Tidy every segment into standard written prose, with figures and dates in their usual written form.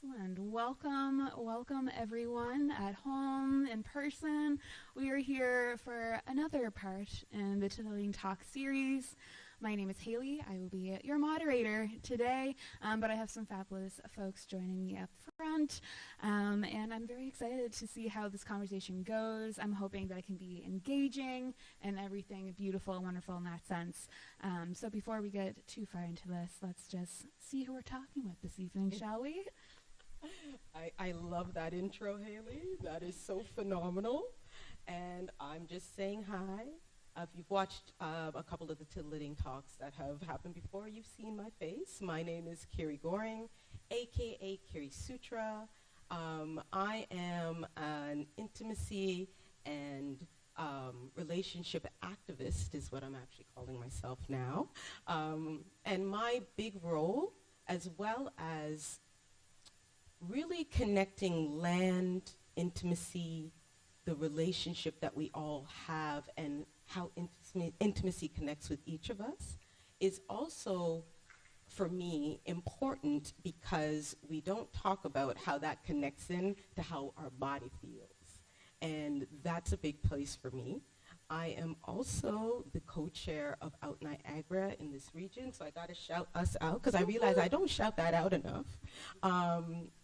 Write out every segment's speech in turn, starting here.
Excellent. Welcome everyone at home, in person. We are here for another part in the Titillating Talk series. My name is Haley. I will be your moderator today, but I have some fabulous folks joining me up front, and I'm very excited to see how this conversation goes. I'm hoping that it can be engaging and everything beautiful and wonderful in that sense. So before we get too far into this, let's just see who we're talking with this evening, shall we? I love that intro, Haley. That is so phenomenal. And I'm just saying hi. If you've watched a couple of the Titillating talks that have happened before, you've seen my face. My name is Kerry Goring, a.k.a. KerrySutra. I am an intimacy and relationship activist is what I'm actually calling myself now. And my big role, as well as really connecting land, intimacy, the relationship that we all have, and how intimacy connects with each of us, is also, for me, important because we don't talk about how that connects in to how our body feels. And that's a big place for me. I am also the co-chair of Out Niagara in this region, so I got to shout us out because I realize I don't shout that out enough.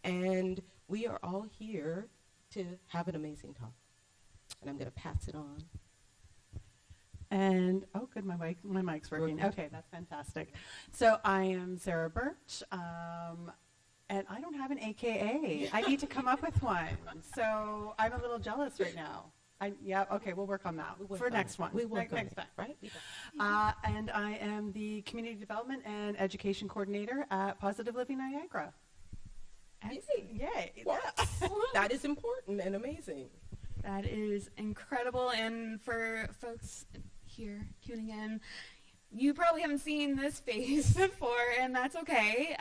And we are all here to have an amazing talk. And I'm going to pass it on. And, oh, good, my mic's working. Okay, that's fantastic. So I am Sarah Burtch, and I don't have an AKA. I need to come up with one. So I'm a little jealous right now. Yeah, okay, we'll work on that for next one. We work next time, right? And I am the Community Development and Education Coordinator at Positive Living Niagara. Yay. That is important and amazing. That is incredible. And for folks here tuning in, you probably haven't seen this face before, and that's okay.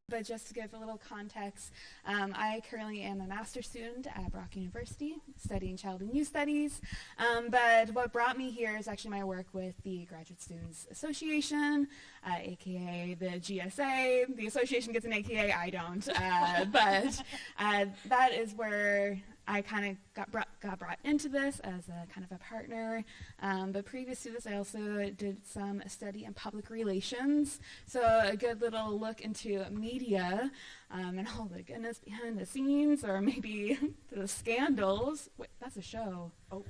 But just to give a little context, I currently am a master's student at Brock University, studying Child and Youth Studies. But what brought me here is actually my work with the Graduate Students Association, aka the GSA. The association gets an AKA, I don't. But that is where I kind of got brought into this as a kind of a partner, but previous to this I also did some study in public relations, so a good little look into media and all the goodness behind the scenes, or maybe the scandals. Wait, that's a show. Oh.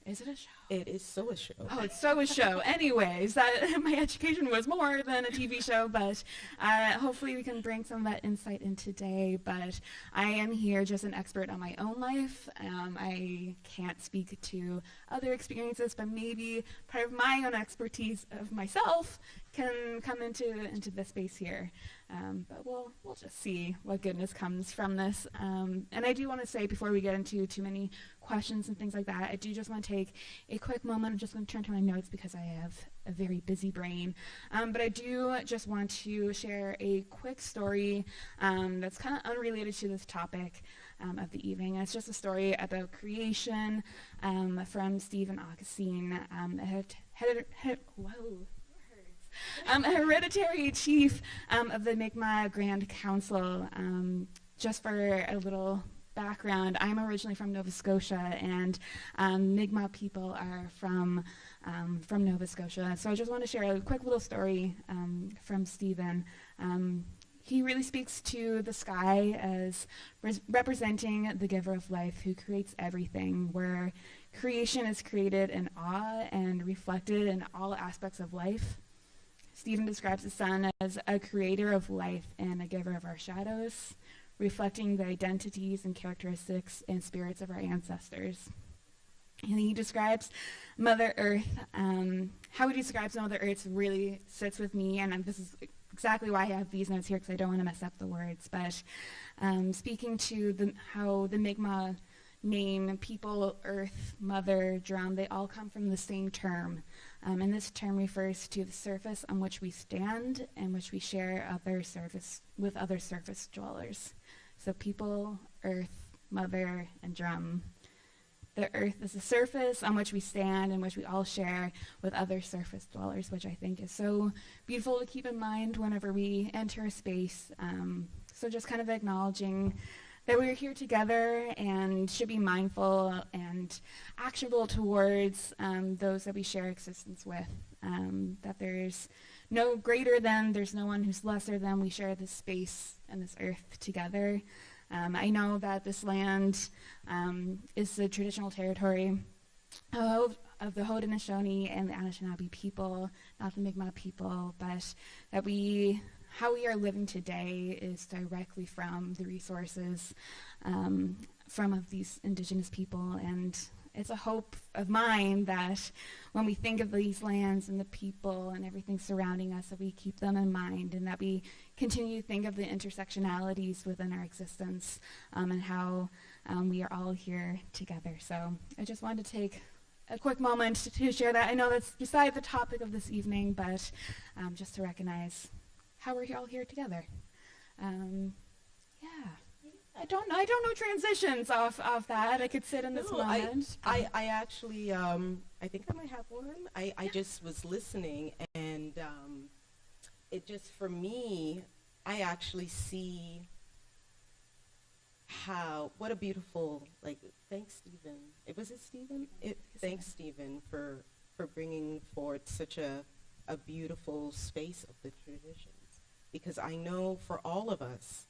Is it a show? It is so a show. Oh, it's so a show. Anyways, my education was more than a TV show, but hopefully we can bring some of that insight in today. But I am here just an expert on my own life. I can't speak to other experiences, but maybe part of my own expertise of myself can come into this space here. But we'll just see what goodness comes from this. And I do want to say, before we get into too many questions and things like that, I do just want to take a quick moment. I'm just going to turn to my notes because I have a very busy brain. But I do just want to share a quick story that's kind of unrelated to this topic of the evening. And it's just a story about creation from Stephen Augustine, a hereditary chief of the Mi'kmaq Grand Council. Just for a little background, I'm originally from Nova Scotia, and Mi'kmaq people are from Nova Scotia. So I just want to share a quick little story from Stephen. He really speaks to the sky as representing the giver of life who creates everything, where creation is created in awe and reflected in all aspects of life. Stephen describes the sun as a creator of life and a giver of our shadows, reflecting the identities and characteristics and spirits of our ancestors. And he describes Mother Earth. How he describes Mother Earth really sits with me, and this is exactly why I have these notes here, because I don't want to mess up the words. But speaking to how the Mi'kmaq name, people, earth, mother, drum, they all come from the same term. And this term refers to the surface on which we stand and which we share with other surface dwellers. So people, earth, mother, and drum. The earth is the surface on which we stand and which we all share with other surface dwellers, which I think is so beautiful to keep in mind whenever we enter a space. So just kind of acknowledging that we're here together and should be mindful and actionable towards those that we share existence with. That there's no greater than, there's no one who's lesser than. We share this space and this earth together. I know that this land is the traditional territory of the Haudenosaunee and the Anishinaabe people, not the Mi'kmaq people, but that how we are living today is directly from the resources from these Indigenous people. And it's a hope of mine that when we think of these lands and the people and everything surrounding us, that we keep them in mind and that we continue to think of the intersectionalities within our existence and how we are all here together. So I just wanted to take a quick moment to share that. I know that's beside the topic of this evening, but just to recognize how we're all here together. Yeah. I don't know transitions off that. I could sit in this moment. I actually, I think I might have one. I just was listening, and it just, for me, I actually see what a beautiful, thanks, Stephen. Was it Stephen? Thanks, Stephen, for bringing forth such a beautiful space of the traditions. Because I know for all of us,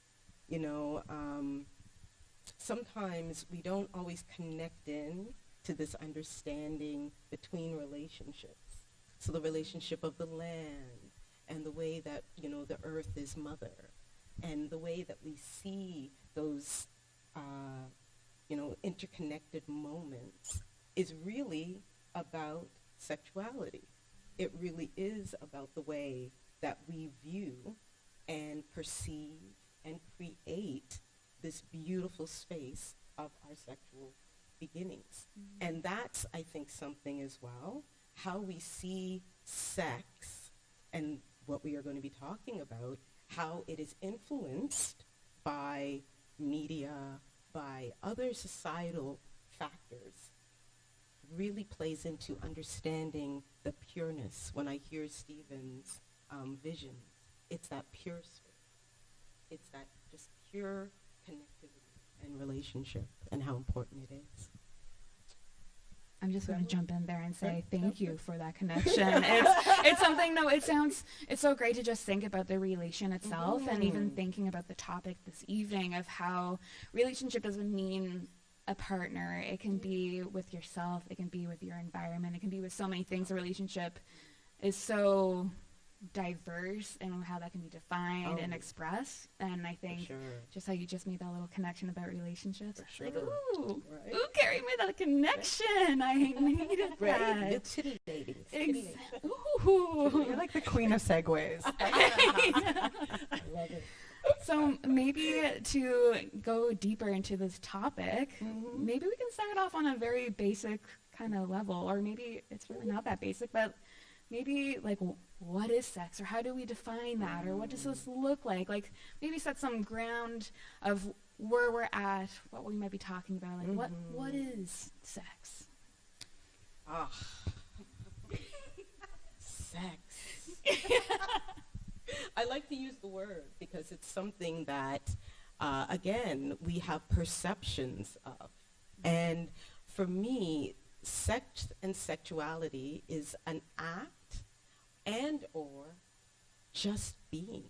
sometimes we don't always connect in to this understanding between relationships. So the relationship of the land and the way that, the earth is mother, and the way that we see those, interconnected moments is really about sexuality. It really is about the way that we view and perceive and create this beautiful space of our sexual beginnings. Mm-hmm. And that's, I think, something as well, how we see sex and what we are going to be talking about, how it is influenced by media, by other societal factors, really plays into understanding the pureness. When I hear Stephen's visions, it's that pure spirit. It's that just pure connectivity and relationship and how important it is. I'm just going to jump in there and say thank you for that connection. It's something, it's so great to just think about the relation itself, and even thinking about the topic this evening of how relationship doesn't mean a partner. It can be with yourself, it can be with your environment, it can be with so many things. A relationship is so diverse and how that can be defined and expressed. And I think just how you just made that little connection about relationships, ooh, Kerry made that connection. I needed that. It's titillating. Ooh. You're like the queen of segues. I love it. So maybe to go deeper into this topic, maybe we can start off on a very basic kind of level, or maybe it's really not that basic, but maybe what is sex, or how do we define that, or what does this look like? Maybe set some ground of where we're at, what we might be talking about. What is sex? Sex. I like to use the word because it's something that, again, we have perceptions of. And for me, sex and sexuality is an act and or just being.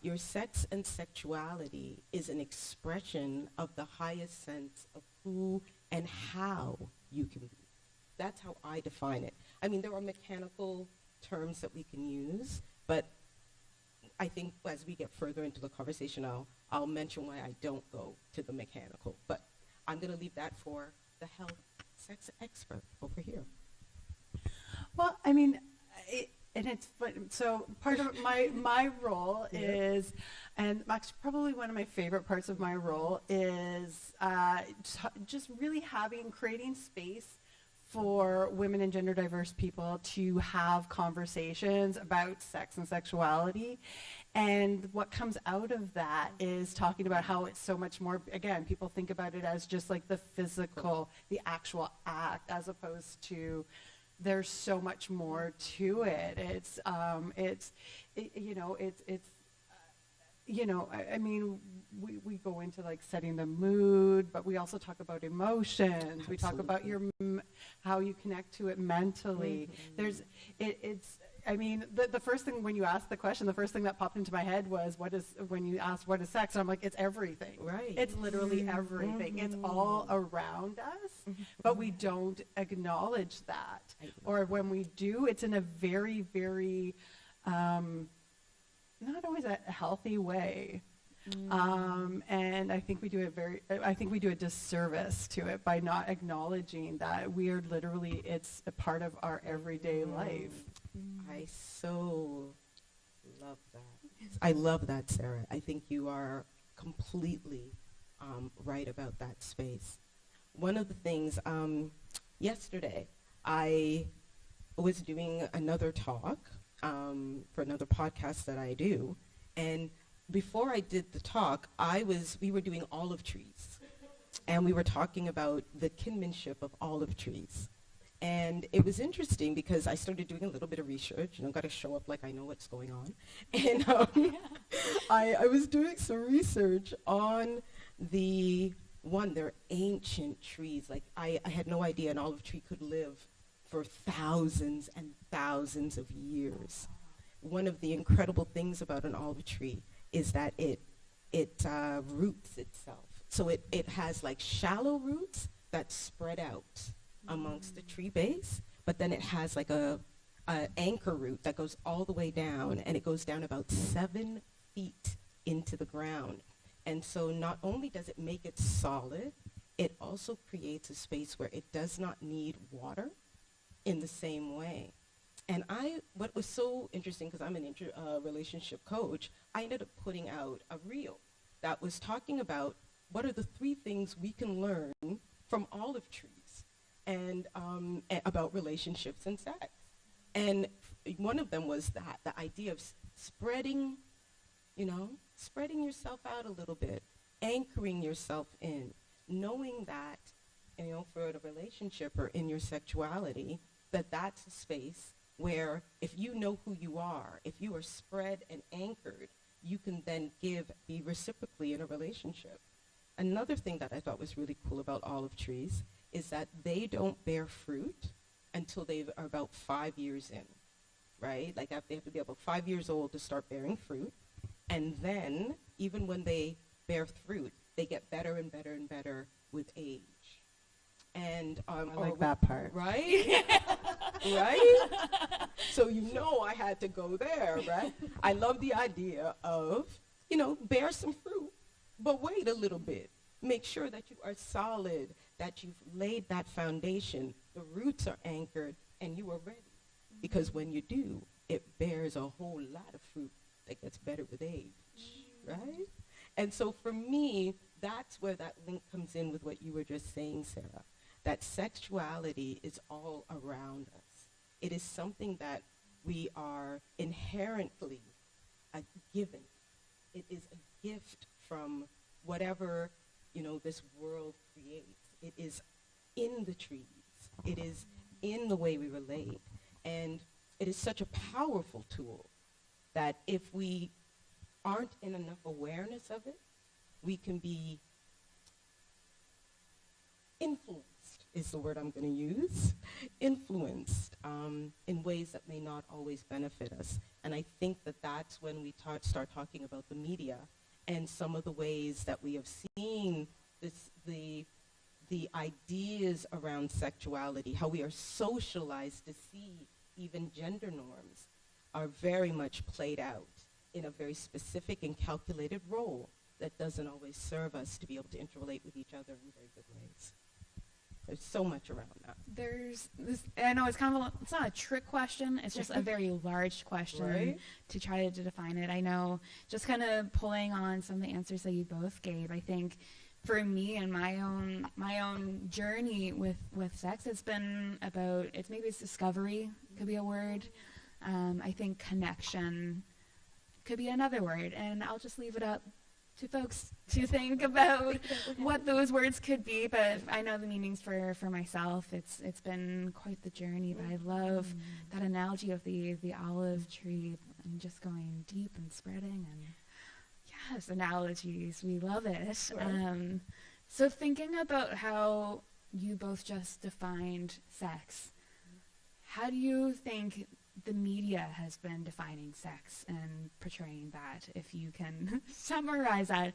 Your sex and sexuality is an expression of the highest sense of who and how you can be. That's how I define it. I mean, there are mechanical terms that we can use, but I think as we get further into the conversation, I'll mention why I don't go to the mechanical. But I'm going to leave that for the health sex expert over here. Well, I mean, so part of my role is, and actually probably one of my favorite parts of my role is just really creating space for women and gender diverse people to have conversations about sex and sexuality. And what comes out of that is talking about how it's so much more, again, people think about it as just like the physical, the actual act, as opposed to there's so much you know, I mean, we go into like setting the mood, but we also talk about emotions. We talk about how you connect to it mentally. There's, it's, I mean, the first thing when you asked the question, the first thing that popped into my head was, when you asked what is sex, and I'm like, it's everything. Right. It's literally everything. It's all around us, but we don't acknowledge that. Or when we do, it's in a very, very, not always a healthy way. And I think we do a disservice to it by not acknowledging that we are literally, it's a part of our everyday life. I so love that. I love that, Sarah. I think you are completely right about that space. One of the things, yesterday, I was doing another talk for another podcast that I do, and before I did the talk, we were doing olive trees, and we were talking about the kinship of olive trees. And it was interesting because I started doing a little bit of research, got to show up like I know what's going on. And I was doing some research on they're ancient trees. Like I had no idea an olive tree could live for thousands and thousands of years. One of the incredible things about an olive tree is that it roots itself. So it has like shallow roots that spread out amongst the tree base, but then it has like a anchor root that goes all the way down, and it goes down about 7 feet into the ground. And so not only does it make it solid, it also creates a space where it does not need water in the same way. And what was so interesting, because I'm an relationship coach, I ended up putting out a reel that was talking about what are the 3 things we can learn from olive trees and about relationships and sex. And one of them was the idea of spreading yourself out a little bit, anchoring yourself in, knowing that, for a relationship or in your sexuality, that's a space where if you know who you are, if you are spread and anchored, you can then be reciprocally in a relationship. Another thing that I thought was really cool about olive trees is that they don't bear fruit until they are about 5 years in, right? Like they have to be about 5 years old to start bearing fruit. And then, even when they bear fruit, they get better and better and better with age. And I like that part. Right? Right? So I had to go there, right? I love the idea of, bear some fruit, but wait a little bit. Make sure that you are solid, that you've laid that foundation, the roots are anchored, and you are ready. Because when you do, it bears a whole lot of fruit that gets better with age, right? And so for me, that's where that link comes in with what you were just saying, Sarah, that sexuality is all around us. It is something that we are inherently given. It is a gift from whatever, this world creates. It is in the trees. It is in the way we relate. And it is such a powerful tool that if we aren't in enough awareness of it, we can be influenced, is the word I'm going to use, influenced in ways that may not always benefit us. And I think that's when we start talking about the media and some of the ways that we have seen the ideas around sexuality, how we are socialized to see even gender norms are very much played out in a very specific and calculated role that doesn't always serve us to be able to interrelate with each other in very good ways. There's so much around that. There's this, I know it's it's not a trick question, it's just a very large question, right? To try to define it. I know, just kind of pulling on some of the answers that you both gave, I think for me and my own journey with sex, it's discovery, could be a word. I think connection could be another word, and I'll just leave it up to folks to think about what those words could be, but I know the meanings for myself. It's been quite the journey, but I love that analogy of the olive tree and just going deep and spreading, and Yes, analogies. We love it. Right. So thinking about how you both just defined sex, how do you think the media has been defining sex and portraying that? If you can summarize that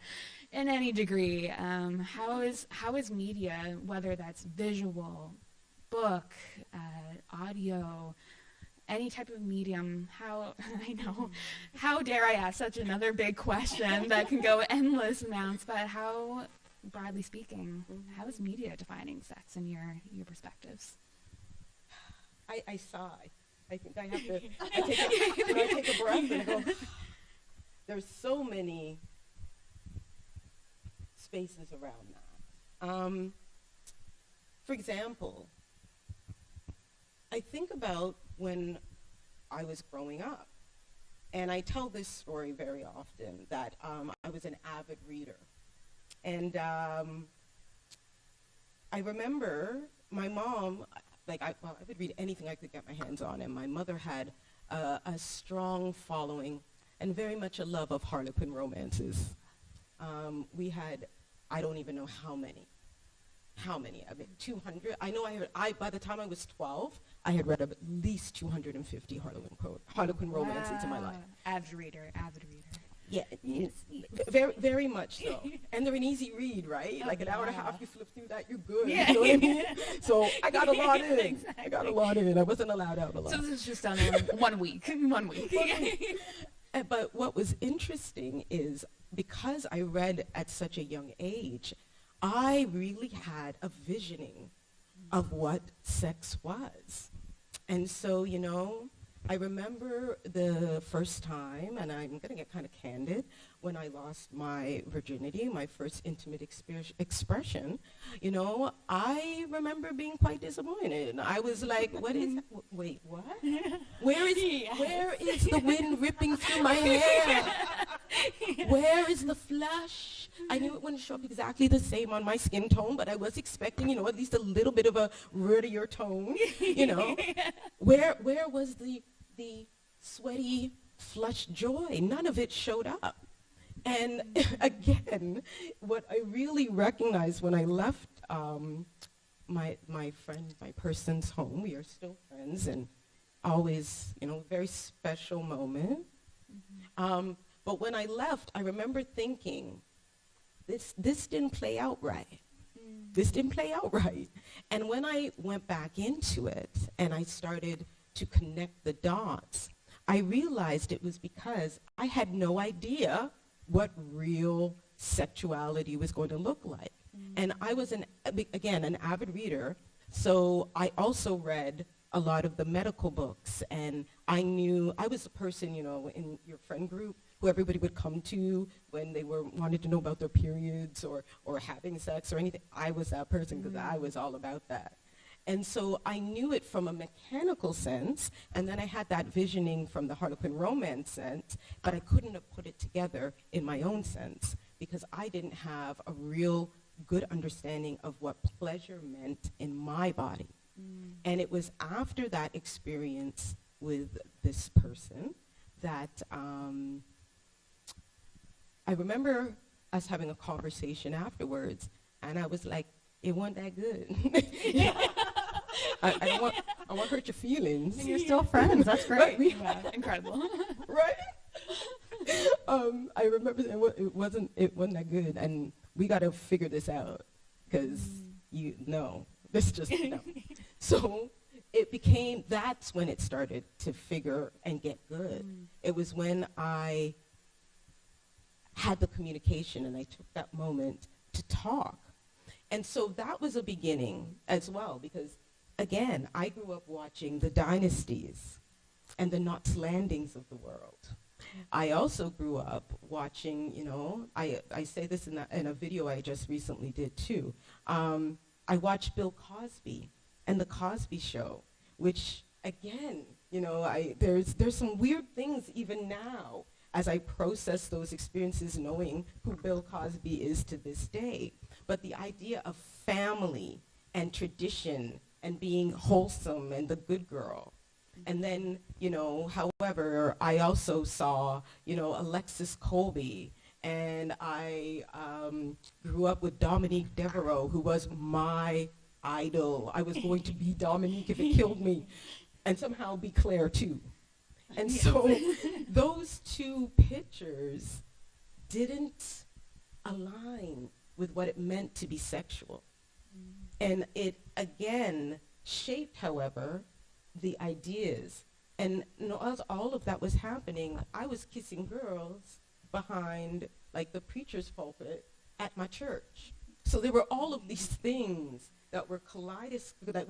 in any degree, how is media, whether that's visual, book, audio, any type of medium, how I know, how dare I ask such another big question that can go endless amounts, but how, broadly speaking, how is media defining sex in your perspectives? I sigh. I think I have to, I take a breath and I go, there's so many spaces around that. For example, I think about when I was growing up, and I tell this story very often, that I was an avid reader. And I remember my mom, I would read anything I could get my hands on, and my mother had a strong following and very much a love of Harlequin romances. We had, I don't even know how many. I mean, 200. I know by the time I was 12, I had read at least 250 Harlequin romances in my life. Avid reader. Yeah, very, very much so. And they're an easy read, right? Oh, like an hour and a half, you flip through that, you're good. Yeah. You know what I mean? So I got a lot in. Exactly. I got a lot in. I wasn't allowed out a lot. So this is just done in 1 week. 1 week. But what was interesting is because I read at such a young age, I really had a visioning of what sex was. And so, you know, I remember the first time, and I'm going to get kind of candid, when I lost my virginity, my first intimate expression, you know, I remember being quite disappointed. I was like, wait, what? Where is the wind ripping through my hair? Where is the flush? I knew it wouldn't show up exactly the same on my skin tone, but I was expecting, you know, at least a little bit of a ruddier tone, you know. Where was the sweaty, flushed joy? None of it showed up. And again, what I really recognized when I left my person's home, we are still friends and always, you know, very special moment. But when I left, I remember thinking, this didn't play out right. This didn't play out right. And when I went back into it and I started to connect the dots, I realized it was because I had no idea what real sexuality was going to look like. And I was, again, an avid reader, so I also read a lot of the medical books, and I was the person, you know, in your friend group who everybody would come to when they wanted to know about their periods or having sex or anything. I was that person because I was all about that. And so I knew it from a mechanical sense, and then I had that visioning from the Harlequin romance sense, but I couldn't have put it together in my own sense because I didn't have a real good understanding of what pleasure meant in my body. And it was after that experience with this person that I remember us having a conversation afterwards, and I was like, it wasn't that good. I don't want to hurt your feelings. And you're still friends. That's great. Right? Wow, incredible. Right? I remember it wasn't that good, and we got to figure this out because this just no. So that's when it started to figure and get good. It was when I had the communication and I took that moment to talk. And so that was a beginning as well because, again, I grew up watching the dynasties and the Knots Landings of the world. I also grew up watching, you know, I say this in a video I just recently did too. I watched Bill Cosby and The Cosby Show, which, again, you know, there's some weird things even now as I process those experiences knowing who Bill Cosby is to this day. But the idea of family and tradition and being wholesome and the good girl. And then, you know, however, I also saw, you know, Alexis Colby And I grew up with Dominique Devereaux, who was my idol. I was going to be Dominique if it killed me, and somehow be Claire too. And so those two pictures didn't align with what it meant to be sexual. And it, again, shaped, however, the ideas. And as all of that was happening, I was kissing girls behind, like, the preacher's pulpit at my church. So there were all of these things that were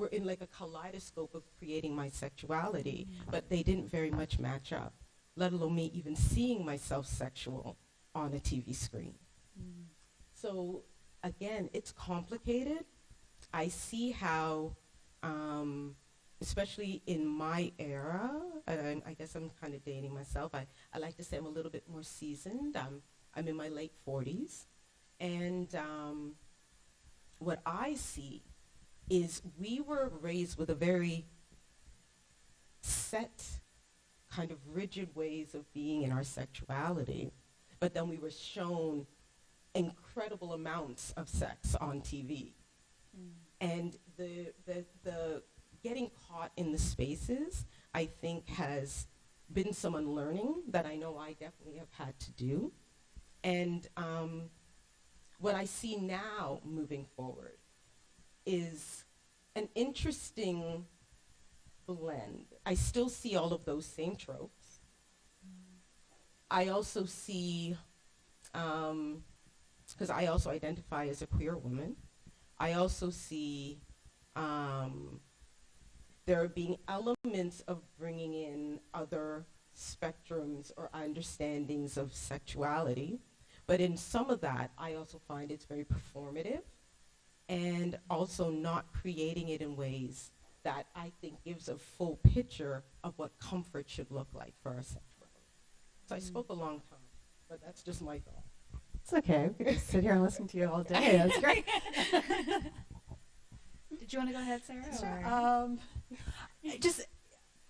in like a kaleidoscope of creating my sexuality, but they didn't very much match up, let alone me even seeing myself sexual on a TV screen. So again, it's complicated. I see how, especially in my era, and I guess I'm kind of dating myself, I like to say I'm a little bit more seasoned. I'm in my late 40s. And what I see is we were raised with a very set, kind of rigid ways of being in our sexuality, but then we were shown incredible amounts of sex on TV. And the getting caught in the spaces, I think, has been some unlearning that I know I definitely have had to do. And what I see now moving forward is an interesting blend. I still see all of those same tropes. I also see, because I also identify as a queer woman, I also see there are being elements of bringing in other spectrums or understandings of sexuality. But in some of that, I also find it's very performative and also not creating it in ways that I think gives a full picture of what comfort should look like for our sexuality. So I spoke a long time, but that's just my thought. It's okay. We could just sit here and listen to you all day. That's great. Did you want to go ahead, Sarah? Sure. Just,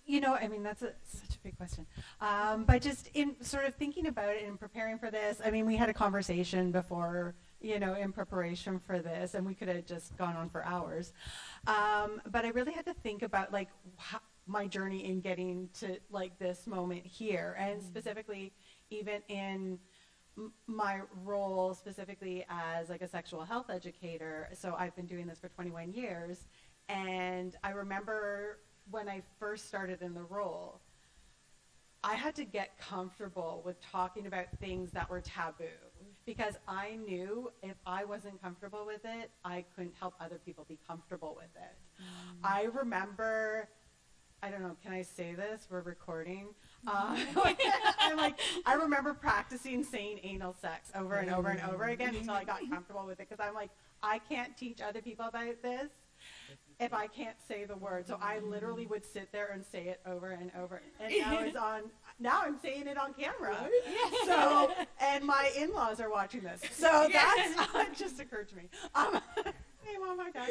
I mean, that's such a big question. But just in sort of thinking about it and preparing for this, I mean, we had a conversation before, in preparation for this, and we could have just gone on for hours. But I really had to think about, like, my journey in getting to, like, this moment here, and specifically even in my role specifically as, like, a sexual health educator. So I've been doing this for 21 years, and I remember when I first started in the role, I had to get comfortable with talking about things that were taboo, because I knew if I wasn't comfortable with it, I couldn't help other people be comfortable with it. I remember, I don't know, can I say this? We're recording. I remember practicing saying anal sex over and over and over again until I got comfortable with it, because I'm like, I can't teach other people about this if I can't say the word. So I literally would sit there and say it over and over. And now I'm saying it on camera. So, and my in-laws are watching this. So that's just occurred to me. Hey, Mom, my God.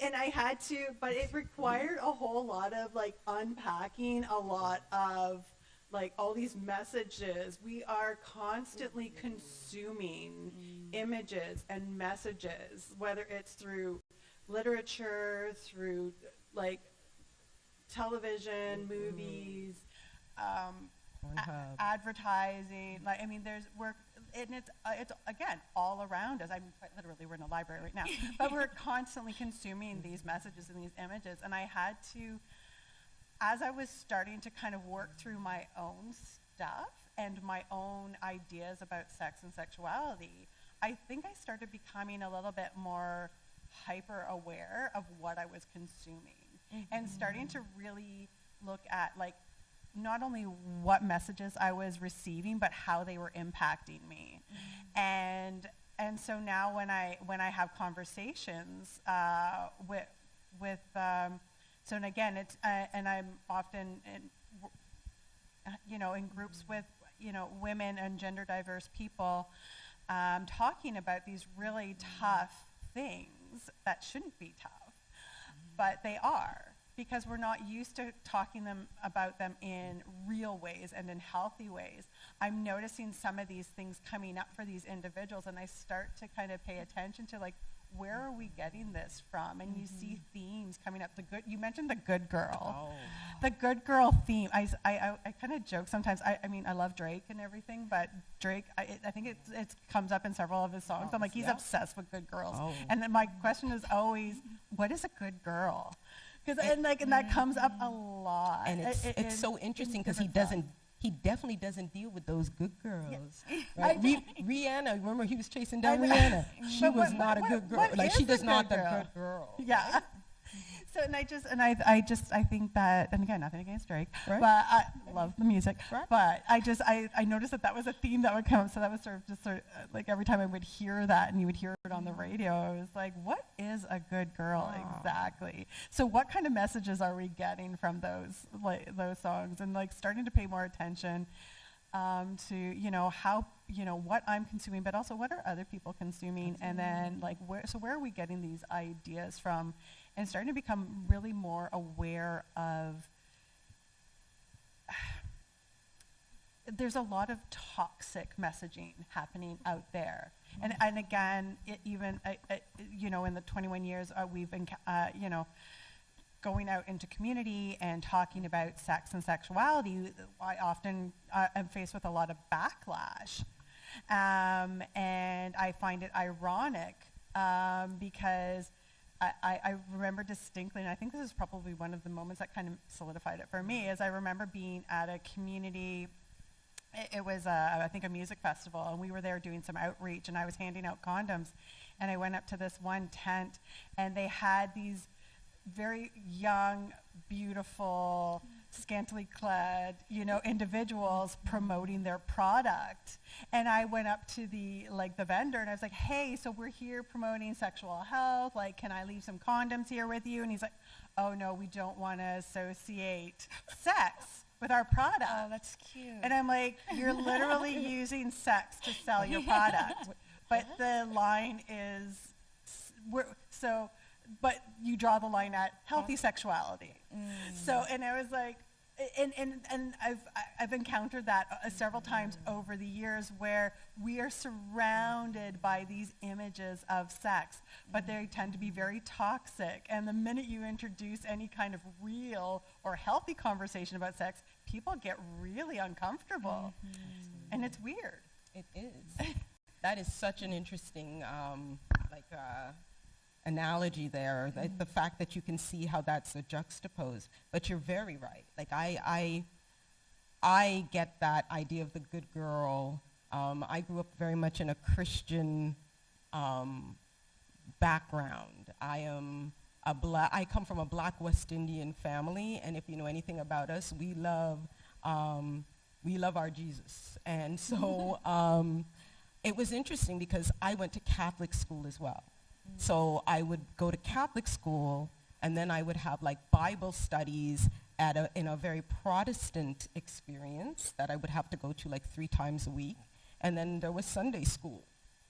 And I had to, but it required a whole lot of, like, unpacking a lot of, like, all these messages. We are constantly consuming images and messages, whether it's through literature, through, like, television, movies, advertising. Like, I mean, and it's again all around us. I mean, quite literally, we're in a library right now, but we're constantly consuming these messages and these images. And I had to, as I was starting to kind of work through my own stuff and my own ideas about sex and sexuality, I think I started becoming a little bit more hyper aware of what I was consuming, and starting to really look at, like, not only what messages I was receiving, but how they were impacting me. And so now when I have conversations with so, and again, it's and I'm often in groups with women and gender diverse people, talking about these really tough things that shouldn't be tough, but they are. because we're not used to talking about them in real ways and in healthy ways. I'm noticing some of these things coming up for these individuals, and I start to kind of pay attention to, like, where are we getting this from? And you see themes coming up. You mentioned the good girl. The good girl theme. I kind of joke sometimes. I mean, I love Drake and everything, but Drake, I think it comes up in several of his songs. I'm like, he's obsessed with good girls. And then my question is always, what is a good girl? And that comes up a lot. And it's so interesting because he definitely doesn't deal with those good girls. Yeah. Right? Rihanna, remember he was chasing down Rihanna? She was not a good girl. Like, she does not the good girl. Yeah. So, and I think that, and again, nothing against Drake, right. but I love the music, right. but I noticed that was a theme that would come up, so that was sort of like every time I would hear that and you would hear it on the radio, I was like, what is a good girl exactly? So what kind of messages are we getting from those songs, and like starting to pay more attention to, how, what I'm consuming, but also what are other people consuming, and then like where are we getting these ideas from, and starting to become really more aware of, there's a lot of toxic messaging happening out there. And again, even, in the 21 years we've been, going out into community and talking about sex and sexuality, I often am faced with a lot of backlash. And I find it ironic because I remember distinctly, and I think this is probably one of the moments that kind of solidified it for me, is I remember being at a community, it was I think a music festival, and we were there doing some outreach, and I was handing out condoms, and I went up to this one tent, and they had these very young, beautiful, scantily clad, individuals promoting their product. And I went up to the vendor, and I was like, hey, so we're here promoting sexual health. Like, can I leave some condoms here with you? And he's like, oh, no, we don't want to associate sex with our product. Oh, that's cute. And I'm like, you're literally using sex to sell your product. But the line is, but you draw the line at healthy sexuality. So, and I was like, and I've encountered that several times over the years, where we are surrounded by these images of sex, but they tend to be very toxic. And the minute you introduce any kind of real or healthy conversation about sex, people get really uncomfortable. And it's weird. It is. That is such an interesting, analogy there, the fact that you can see how that's a juxtapose. But you're very right. Like, I get that idea of the good girl. I grew up very much in a Christian background. I come from a Black West Indian family, and if you know anything about us, we love our Jesus. And so it was interesting because I went to Catholic school as well. So I would go to Catholic school, and then I would have like Bible studies in a very Protestant experience that I would have to go to like 3 times a week. And then there was Sunday school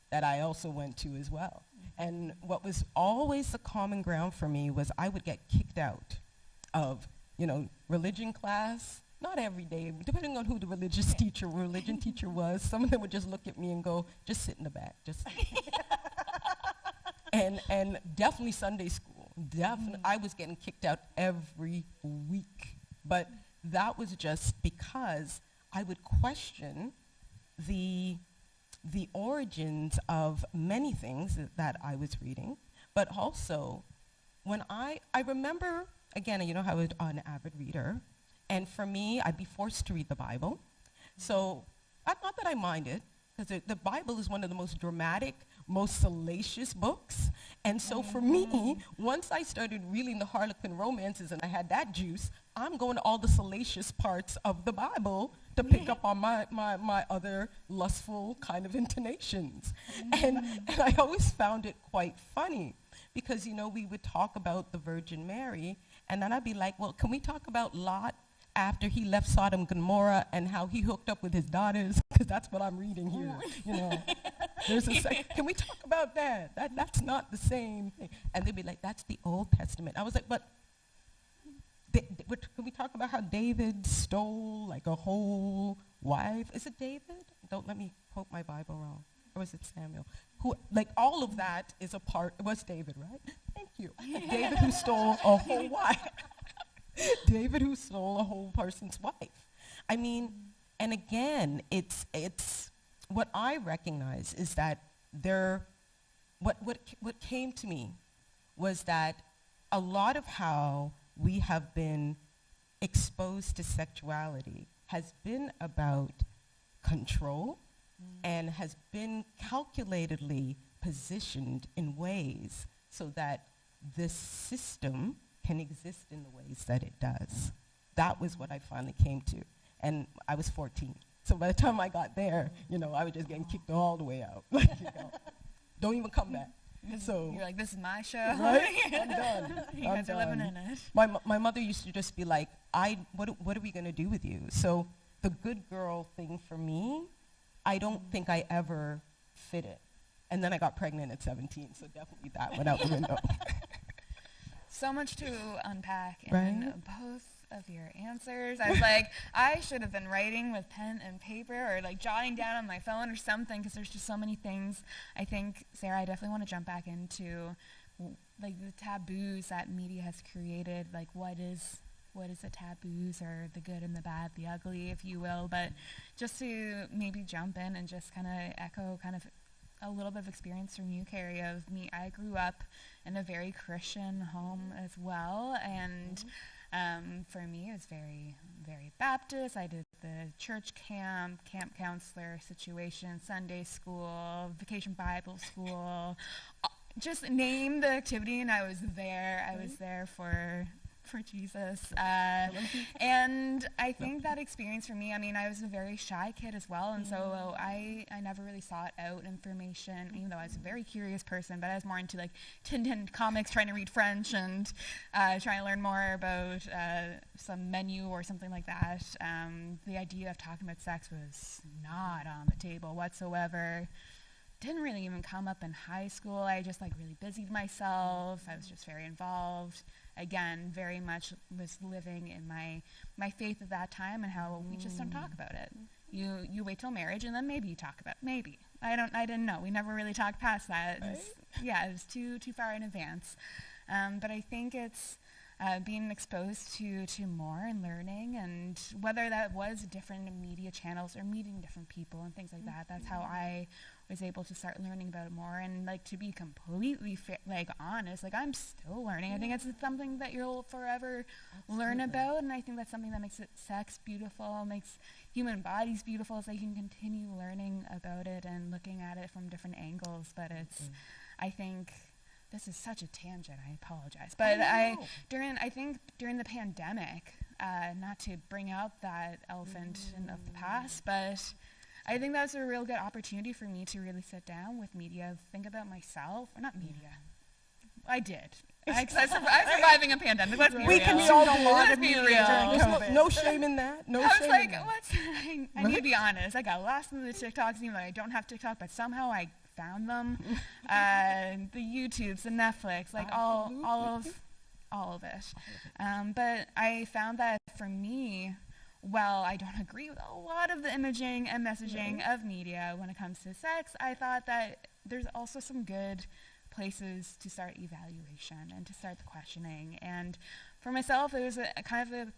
that I also went to as well. And what was always the common ground for me was I would get kicked out of, religion class. Not every day, depending on who the religion teacher was. Some of them would just look at me and go, just sit in the back, just And definitely Sunday school. I was getting kicked out every week. But that was just because I would question the origins of many things that I was reading. But also, when I remember, again, how I was an avid reader. And for me, I'd be forced to read the Bible. So, not that I minded, because the Bible is one of the most dramatic, most salacious books. And so for me, once I started reading the Harlequin romances and I had that juice, I'm going to all the salacious parts of the Bible to pick up on my other lustful kind of intonations. And I always found it quite funny because, we would talk about the Virgin Mary, and then I'd be like, well, can we talk about Lot after he left Sodom and Gomorrah and how he hooked up with his daughters? Because that's what I'm reading here, Can we talk about that? That's not the same thing. And they'd be like, that's the Old Testament. I was like, but can we talk about how David stole like a whole wife? Is it David? Don't let me quote my Bible wrong. Or was it Samuel? Who, like, all of that is a part, it was David, right? Thank you. David who stole a whole wife. David who stole a whole person's wife. I mean, and again, it's what I recognize is that what came to me was that a lot of how we have been exposed to sexuality has been about control and has been calculatedly positioned in ways so that this system can exist in the ways that it does. That was what I finally came to. And I was 14. So by the time I got there, I was just getting kicked all the way out. Like, don't even come back. So you're like, this is my show. Right? I'm done. You guys are living in it. My mother used to just be like, what are we going to do with you? So the good girl thing for me, I don't think I ever fit it. And then I got pregnant at 17, so definitely that went out the window. So much to unpack in Right? both of your answers. I was like, I should have been writing with pen and paper or like jotting down on my phone or something because there's just so many things. I think, Sarah, I definitely want to jump back into like the taboos that media has created, like what is the taboos or the good and the bad, the ugly, if you will. But just to maybe jump in and just kind of echo kind of a little bit of experience from you, Kerry, of me. I grew up in a very Christian home as well, and for me it was very, very Baptist. I did the church camp counselor situation, Sunday school, vacation Bible school, just name the activity, and I was there. I was there for Jesus. And I think that experience for me, I mean, I was a very shy kid as well, and so I never really sought out information, even though I was a very curious person, but I was more into like Tintin comics, trying to read French and trying to learn more about some menu or something like that. The idea of talking about sex was not on the table whatsoever. Didn't really even come up in high school. I just like really busied myself. I was just very involved. Again, very much was living in my faith at that time and how we just don't talk about it. You wait till marriage and then maybe you talk about it. Maybe. I didn't know. We never really talked past that. It was too far in advance. But I think it's being exposed to more and learning, and whether that was different media channels or meeting different people and things like that. That's how I was able to start learning about it more, and like to be completely honest, like I'm still learning. I think it's something that you'll forever learn about, and I think that's something that makes sex beautiful, makes human bodies beautiful, is that you can continue learning about it and looking at it from different angles. But it's, I think, this is such a tangent, I apologize. But I think during the pandemic, not to bring up that elephant of the past, but I think that's a real good opportunity for me to really sit down with media, think about myself, or not media. I did. I'm surviving a pandemic. Let's be real. We consumed a lot of media during There's COVID. no shame in that. I was like, I need to be honest. I got lost in the TikToks, even though I don't have TikTok, but somehow I found them. The YouTubes, the Netflix, like all of it. But I found that for me, while I don't agree with a lot of the imaging and messaging of media when it comes to sex, I thought that there's also some good places to start evaluation and to start the questioning. And for myself, it was a kind of a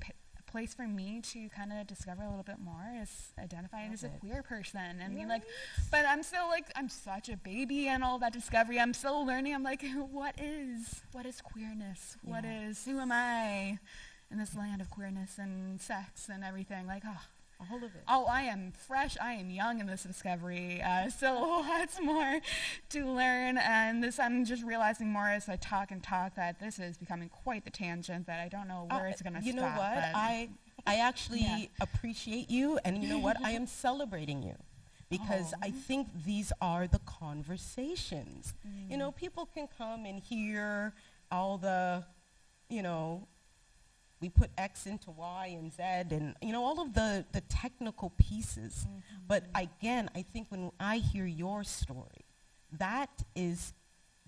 place for me to kind of discover a little bit more as identifying as a queer person and being like, but I'm still like, I'm such a baby and all that discovery. I'm still learning. I'm like, what is queerness? Who am I in this land of queerness and sex and everything? Like, all of it. Oh, I am fresh. I am young in this discovery. Still lots more to learn. And this, I'm just realizing more as I talk that this is becoming quite the tangent that I don't know where it's going to stop. You know what? I actually appreciate you. And you know what? I am celebrating you. Because I think these are the conversations. You know, people can come and hear all the, we put X into Y and Z and, all of the technical pieces. But again, I think when I hear your story, that is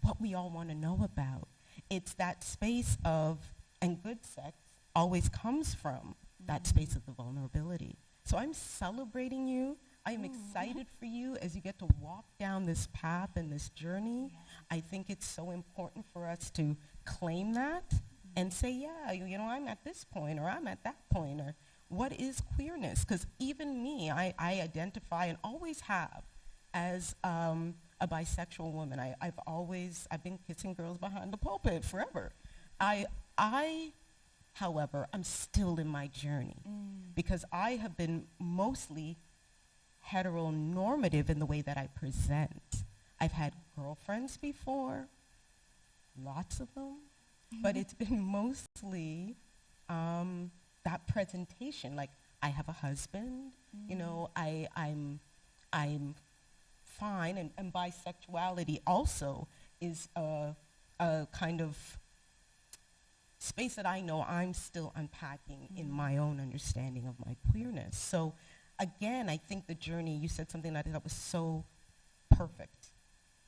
what we all want to know about. It's that space of, and good sex always comes from that space of the vulnerability. So I'm celebrating you. I am excited for you as you get to walk down this path and this journey. I think it's so important for us to claim that and say, yeah, you know, I'm at this point, or I'm at that point, or what is queerness? Because even me, I identify and always have as a bisexual woman. I've been kissing girls behind the pulpit forever. However, I'm still in my journey because I have been mostly heteronormative in the way that I present. I've had girlfriends before, lots of them, but it's been mostly that presentation. Like, I have a husband, you know, I'm fine, and bisexuality also is a kind of space that I know I'm still unpacking in my own understanding of my queerness. So again, I think the journey, you said something that I thought was so perfect,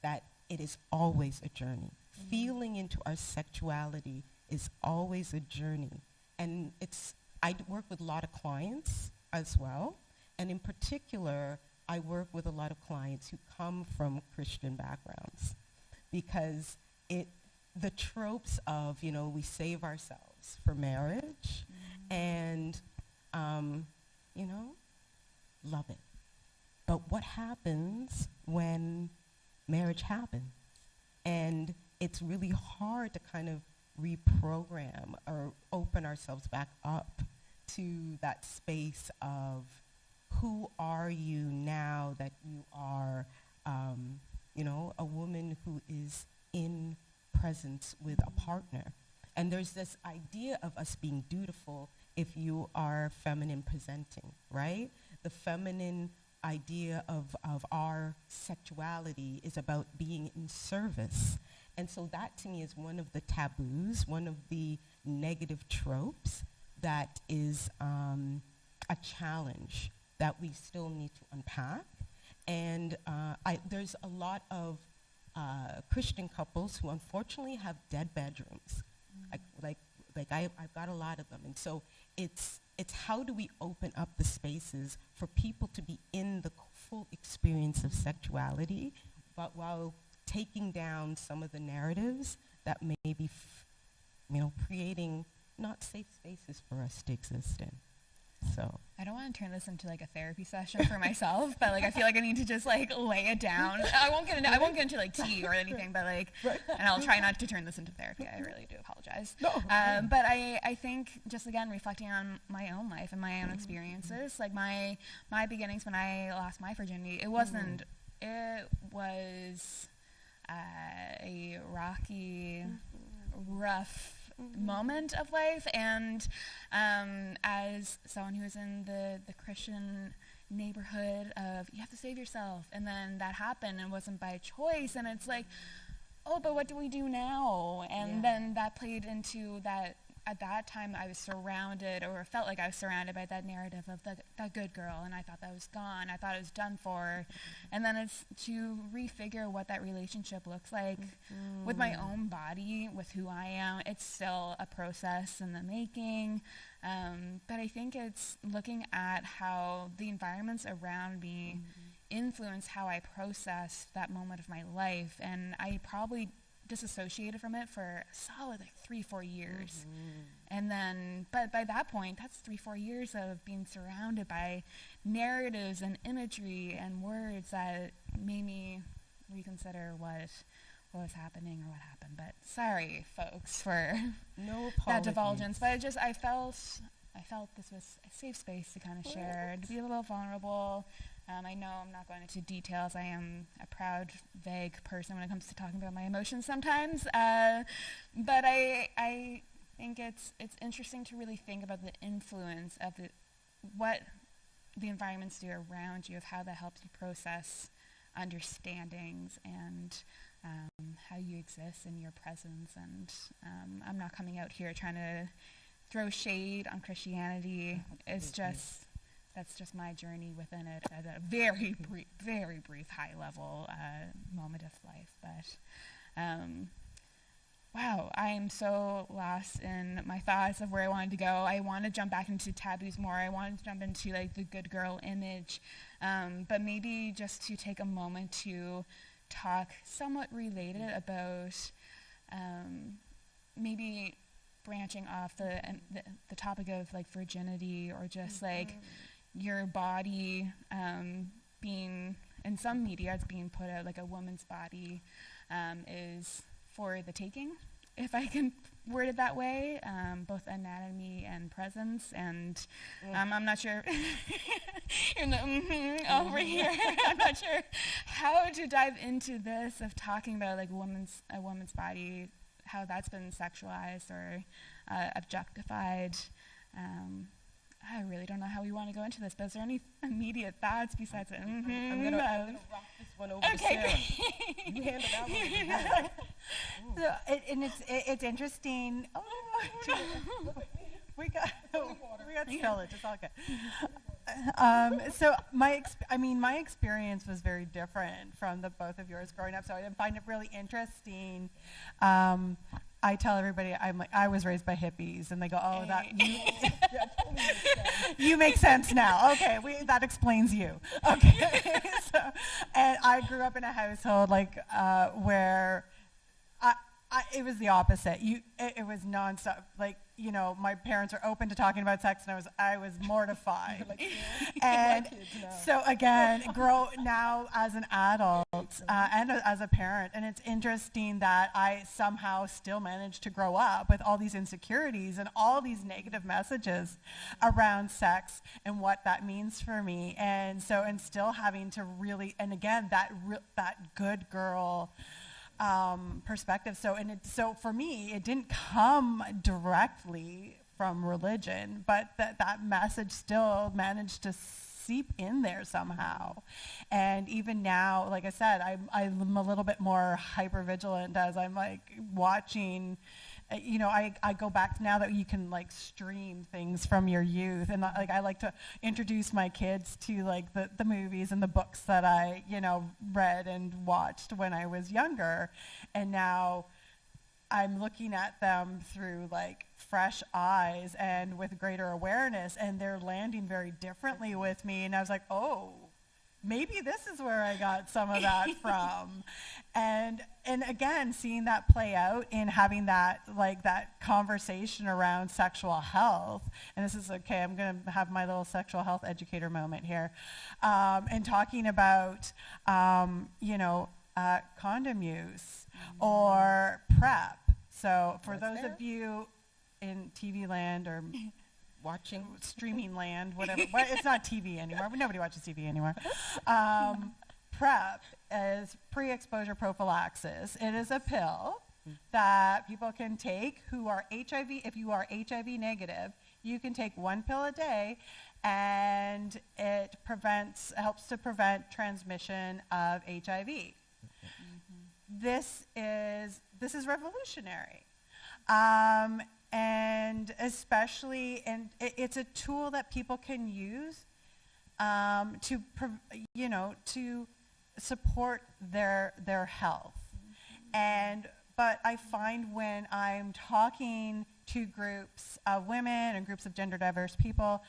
that it is always a journey. Feeling into our sexuality is always a journey. And I work with a lot of clients as well. And in particular, I work with a lot of clients who come from Christian backgrounds, because the tropes of, you know, we save ourselves for marriage and, you know, love it. But what happens when marriage happens? And it's really hard to kind of reprogram or open ourselves back up to that space of who are you now that you are, you know, a woman who is in presence with a partner. And there's this idea of us being dutiful if you are feminine presenting, right? The feminine idea of our sexuality is about being in service. And so that to me is one of the taboos, one of the negative tropes that is a challenge that we still need to unpack. And there's a lot of Christian couples who unfortunately have dead bedrooms. I've got a lot of them. And so it's how do we open up the spaces for people to be in the full experience of sexuality, but while taking down some of the narratives that may be, creating not safe spaces for us to exist in. So I don't want to turn this into like a therapy session for myself, but like I feel like I need to just like lay it down. I won't get into like tea or anything, but like, and I'll try not to turn this into therapy. I really do apologize. No. But I think just again reflecting on my own life and my own experiences, like my beginnings when I lost my virginity, it was a rocky, rough moment of life, and as someone who was in the Christian neighborhood of you have to save yourself, and then that happened and it wasn't by choice, and it's like, oh, but what do we do now? And then that played into that. At that time, I was surrounded, or felt like I was surrounded by that narrative of that good girl, and I thought that was gone. I thought it was done for. And then it's to refigure what that relationship looks like with my own body, with who I am. It's still a process in the making. But I think it's looking at how the environments around me influence how I process that moment of my life. And I probably disassociated from it for a solid 3-4 years. And then, but by that point, that's 3-4 years of being surrounded by narratives and imagery and words that made me reconsider what was happening or what happened. But sorry, folks, for that divulgence. But I felt this was a safe space to kind of share, to be a little vulnerable. I know I'm not going into details. I am a proud, vague person when it comes to talking about my emotions sometimes. But I think it's interesting to really think about the influence of what the environments do around you, of how that helps you process understandings and how you exist in your presence. And I'm not coming out here trying to throw shade on Christianity. It's just... that's just my journey within it at a very brief high level moment of life. But wow, I am so lost in my thoughts of where I wanted to go. I want to jump back into taboos more. I wanted to jump into like the good girl image, but maybe just to take a moment to talk somewhat related about maybe branching off the topic of like virginity, or just like your body being, in some media it's being put out like a woman's body is for the taking, if I can word it that way, both anatomy and presence, and I'm not sure over here I'm not sure how to dive into this of talking about like a woman's body, how that's been sexualized or objectified. I really don't know how we want to go into this, but is there any immediate thoughts besides it? I'm gonna rock this one over to Okay, Sarah. great. You handle that one. So it's interesting. Oh, we got spillage. It's all good. So my experience was very different from the both of yours growing up. So I find it really interesting. I tell everybody I was raised by hippies, and they go, "Oh, that you make sense now." Okay, that explains you. Okay, and I grew up in a household where it was the opposite. It was nonstop. Like, my parents are open to talking about sex, and I was mortified. And so again, grow now as an adult and as a parent, and it's interesting that I somehow still managed to grow up with all these insecurities and all these negative messages around sex and what that means for me, and still having to really, and again, that good girl perspective. So for me, it didn't come directly from religion, but that message still managed to seep in there somehow. And even now, like I said, I'm a little bit more hypervigilant as I'm like watching. I go back now that you can like stream things from your youth, and like I like to introduce my kids to like the movies and the books that I read and watched when I was younger, and now I'm looking at them through like fresh eyes and with greater awareness, and they're landing very differently with me, and I was like, oh, maybe this is where I got some of that from. And again, seeing that play out in having that conversation around sexual health, and this is okay, I'm going to have my little sexual health educator moment here, and talking about, condom use or PrEP. So for those of you in TV land or watching streaming land, whatever. Well, it's not TV anymore. Nobody watches TV anymore. PrEP is pre-exposure prophylaxis. It is a pill that people can take who are HIV. If you are HIV negative, you can take one pill a day, and it helps to prevent transmission of HIV. This is revolutionary. And especially, it's a tool that people can use to support their health. But I find when I'm talking to groups of women and groups of gender diverse people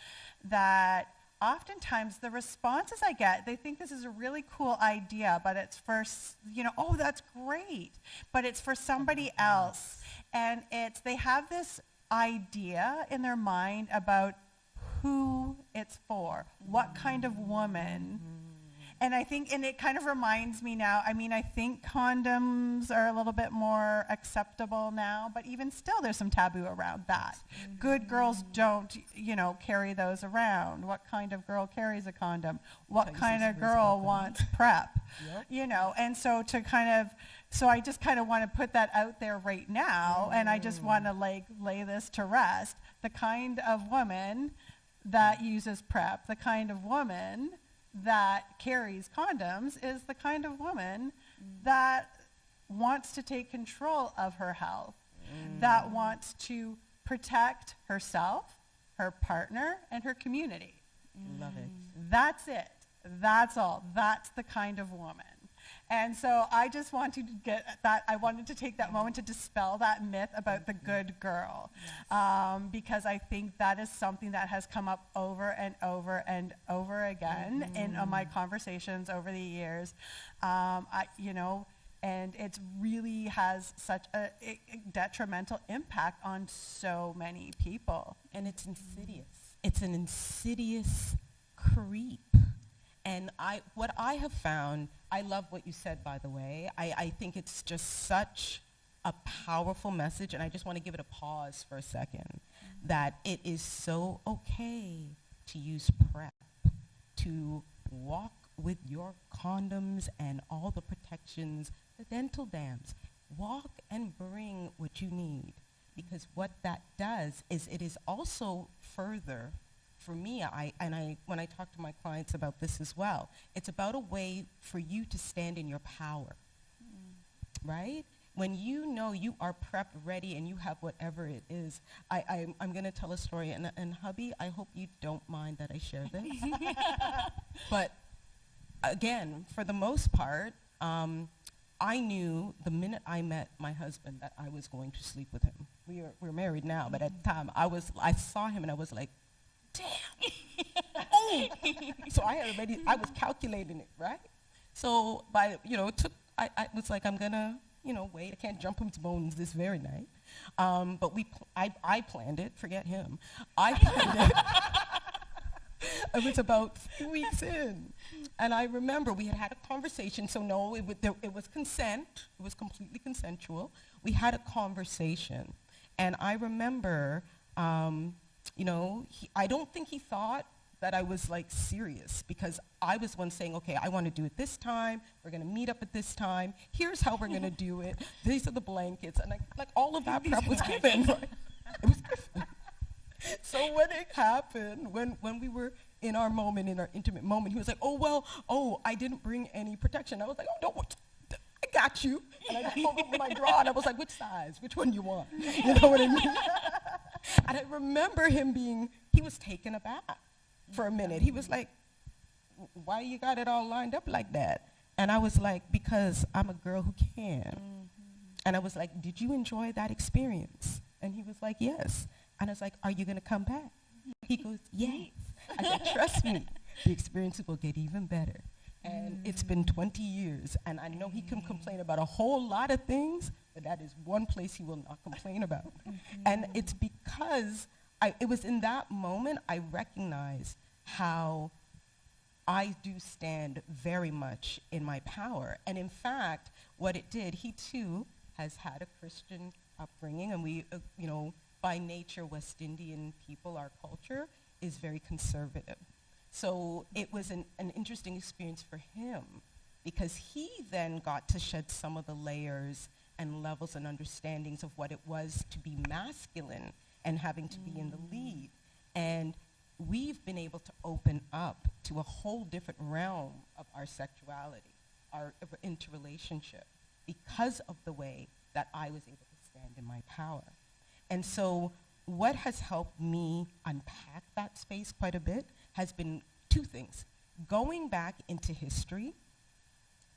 that oftentimes the responses I get, they think this is a really cool idea, but it's for, oh, that's great, but it's for somebody else. And they have this idea in their mind about who it's for, what kind of woman. And it kind of reminds me now, I think condoms are a little bit more acceptable now, but even still there's some taboo around that. Good girls don't, carry those around. What kind of girl carries a condom? What kind of girl wants PrEP? And so so I just kind of want to put that out there right now, and I just want to lay this to rest. The kind of woman that uses PrEP, the kind of woman that carries condoms is the kind of woman that wants to take control of her health, that wants to protect herself, her partner, and her community. Love it. That's it. That's all. That's the kind of woman. And so I just wanted to get that, I wanted to take that moment to dispel that myth about the good girl. Because I think that is something that has come up over and over and over again in my conversations over the years. And it really has such a detrimental impact on so many people. And it's insidious. It's an insidious creep. And what I have found, I love what you said, by the way. I think it's just such a powerful message, and I just want to give it a pause for a second, that it is so okay to use PrEP, to walk with your condoms and all the protections, the dental dams. Walk and bring what you need, because what that does is it is also further, for me, when I talk to my clients about this as well, it's about a way for you to stand in your power, right? When you know you are prepped, ready, and you have whatever it is. I'm going to tell a story, and hubby, I hope you don't mind that I share this. But again, for the most part, I knew the minute I met my husband that I was going to sleep with him. We're married now, but at the time I saw him and I was like, damn. Oh. So I was calculating it, right? So I was like, I'm gonna, wait. I can't jump his bones this very night. But I planned it. Forget him. I planned it. It was about 3 weeks in. And I remember we had a conversation. So no, it was consent. It was completely consensual. We had a conversation. And I remember, I don't think he thought that I was like serious, because I was one saying, okay, I want to do it this time. We're going to meet up at this time. Here's how we're going to do it. These are the blankets. And like all of that prep was given. Right? It was given. So when it happened, when we were in our moment, in our intimate moment, he was like, I didn't bring any protection. I was like, I got you. And I pulled up my drawer and I was like, which size? Which one do you want? You know what I mean? And I remember he was taken aback for a minute. He was like, why you got it all lined up like that? And I was like, because I'm a girl who can. And I was like, did you enjoy that experience? And he was like, yes. And I was like, are you going to come back? He goes, yes. I said, trust me, the experiences will get even better. And it's been 20 years, and I know he can complain about a whole lot of things, but that is one place he will not complain about. And it's because it was in that moment I recognized how I do stand very much in my power. And in fact, what it did, he too has had a Christian upbringing, and we, by nature, West Indian people, our culture is very conservative. So it was an interesting experience for him, because he then got to shed some of the layers and levels and understandings of what it was to be masculine and having to be in the lead. And we've been able to open up to a whole different realm of our sexuality, our interrelationship, because of the way that I was able to stand in my power. And so what has helped me unpack that space quite a bit has been two things. Going back into history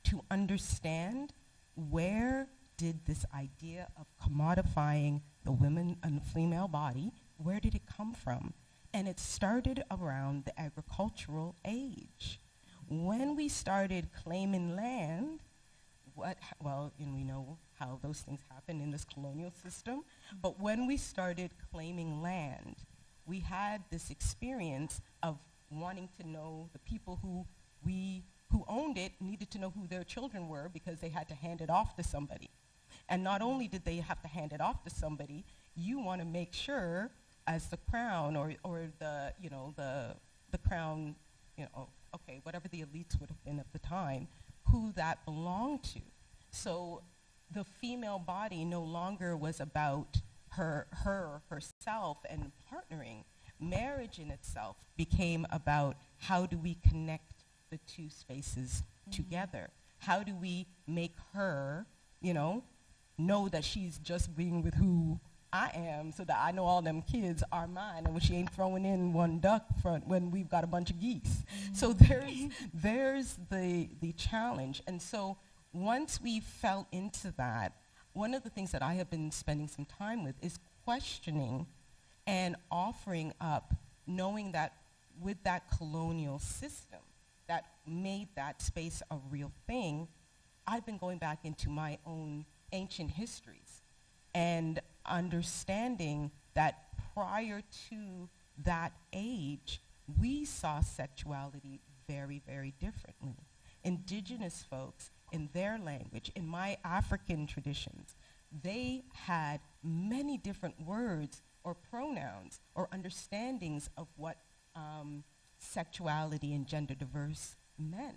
to understand where did this idea of commodifying the women and the female body, where did it come from? And it started around the agricultural age. When we started claiming land, and we know how those things happen in this colonial system, but when we started claiming land, we had this experience of wanting to know the people who owned it needed to know who their children were, because they had to hand it off to somebody. And not only did they have to hand it off to somebody, you want to make sure as the crown or the crown, whatever the elites would have been at the time, who that belonged to. So the female body no longer was about herself and partnering. Marriage in itself became about how do we connect the two spaces together? How do we make her, know that she's just being with who I am, so that I know all them kids are mine, and when she ain't throwing in one duck front when we've got a bunch of geese. So there's the challenge. And so once we fell into that, one of the things that I have been spending some time with is questioning and offering up, knowing that with that colonial system that made that space a real thing, I've been going back into my own ancient histories and understanding that prior to that age, we saw sexuality very, very differently. Indigenous folks, in their language, in my African traditions, they had many different words or pronouns or understandings of what sexuality and gender diverse meant.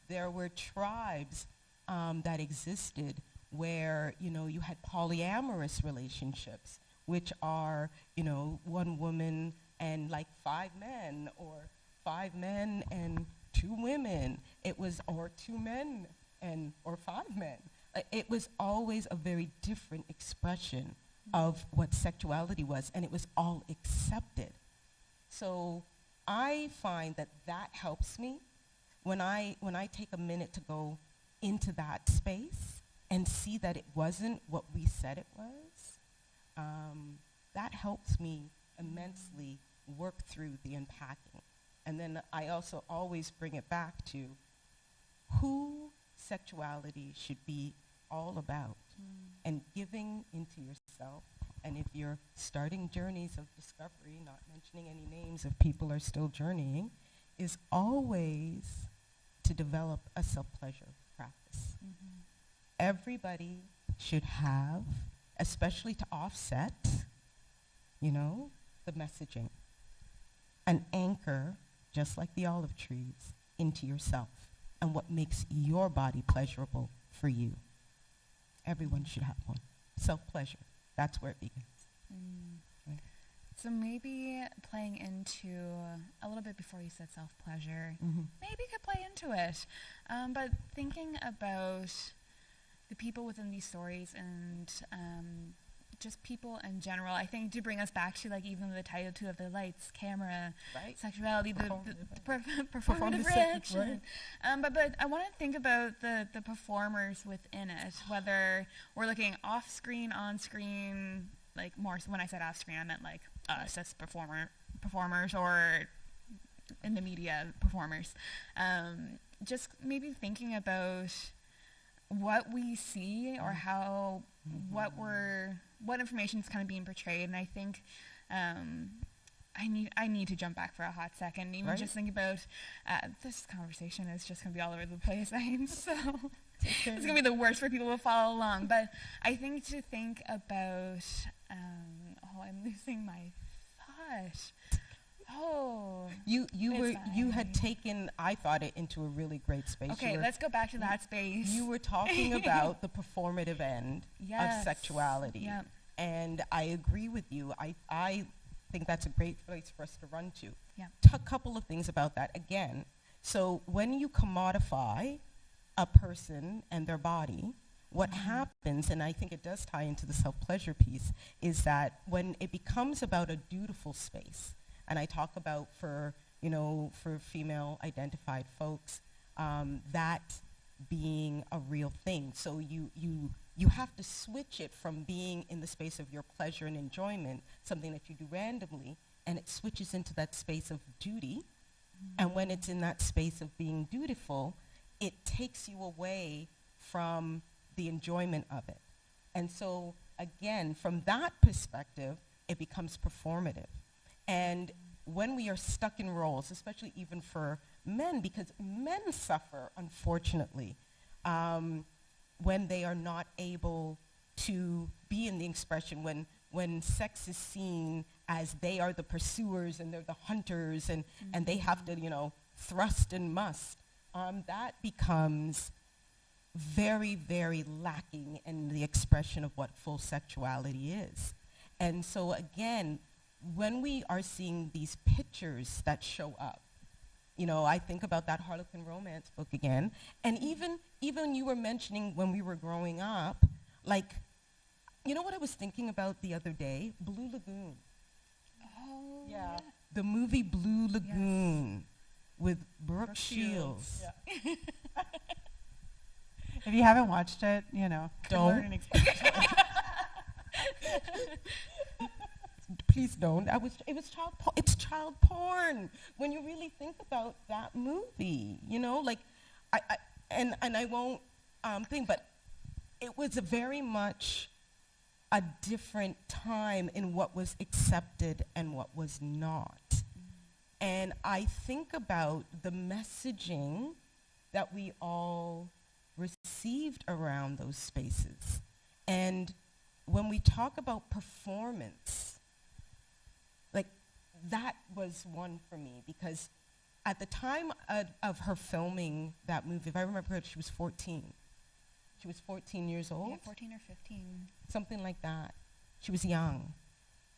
There were tribes that existed where, you had polyamorous relationships, which are, one woman and like 5 men, or 5 men and 2 women. It was, or 2 men or 5 men. It was always a very different expression of what sexuality was, and it was all accepted. So I find that helps me when I take a minute to go into that space and see that it wasn't what we said it was. That helps me immensely work through the unpacking. And then I also always bring it back to who sexuality should be all about, and giving into yourself. And if you're starting journeys of discovery, not mentioning any names if people are still journeying, is always to develop a self-pleasure practice. Everybody should have, especially to offset, the messaging, an anchor, just like the olive trees, into yourself and what makes your body pleasurable for you. Everyone should have one. Self-pleasure, that's where it begins. Right? So maybe playing into a little bit before you said self-pleasure, maybe you could play into it. But thinking about the people within these stories and just people in general, I think to bring us back to like even the title too of the lights, camera, Right. sexuality, the performative reaction. Right. But I want to think about the performers within it, whether we're looking off screen, on screen, like more, when I said off screen, I meant like us as performers, or in the media performers. Just maybe thinking about what we see or how what information is kind of being portrayed. And I think I need to jump back for a hot second, even just think about this conversation is just going to be all over the place. So it's going to be the worst for people to follow along. But I think to think about I'm losing my thought. You had taken, I thought, it into a really great space. Okay, let's go back to that space. You were talking about the performative end of sexuality. Yep. And I agree with you. I think that's a great place for us to run to. Yep. A couple of things about that. Again, so when you commodify a person and their body, what happens, and I think it does tie into the self-pleasure piece, is that when it becomes about a dutiful space, and I talk about for female identified folks, that being a real thing. So you have to switch it from being in the space of your pleasure and enjoyment, something that you do randomly, and it switches into that space of duty. And when it's in that space of being dutiful, it takes you away from the enjoyment of it. And so again, from that perspective, it becomes performative. And when we are stuck in roles, especially even for men, because men suffer, unfortunately, when they are not able to be in the expression, when sex is seen as they are the pursuers and they're the hunters, and they have to, thrust and must, that becomes very, very lacking in the expression of what full sexuality is. And so again, when we are seeing these pictures that show up, I think about that Harlequin romance book again, and even you were mentioning when we were growing up, like, what I was thinking about the other day? Blue Lagoon. Oh, yeah. The movie Blue Lagoon with Brooke Shields. Yeah. If you haven't watched it, you know, Don't. learn and experience. Please don't. It's child porn. When you really think about that movie, you know, like, and I won't think, but it was a very much a different time in what was accepted and what was not. And I think about the messaging that we all received around those spaces. And when we talk about performance, like, that was one for me, because at the time of her filming that movie, if I remember correctly, she was 14. She was 14 years old? Yeah, 14 or 15. Something like that. She was young.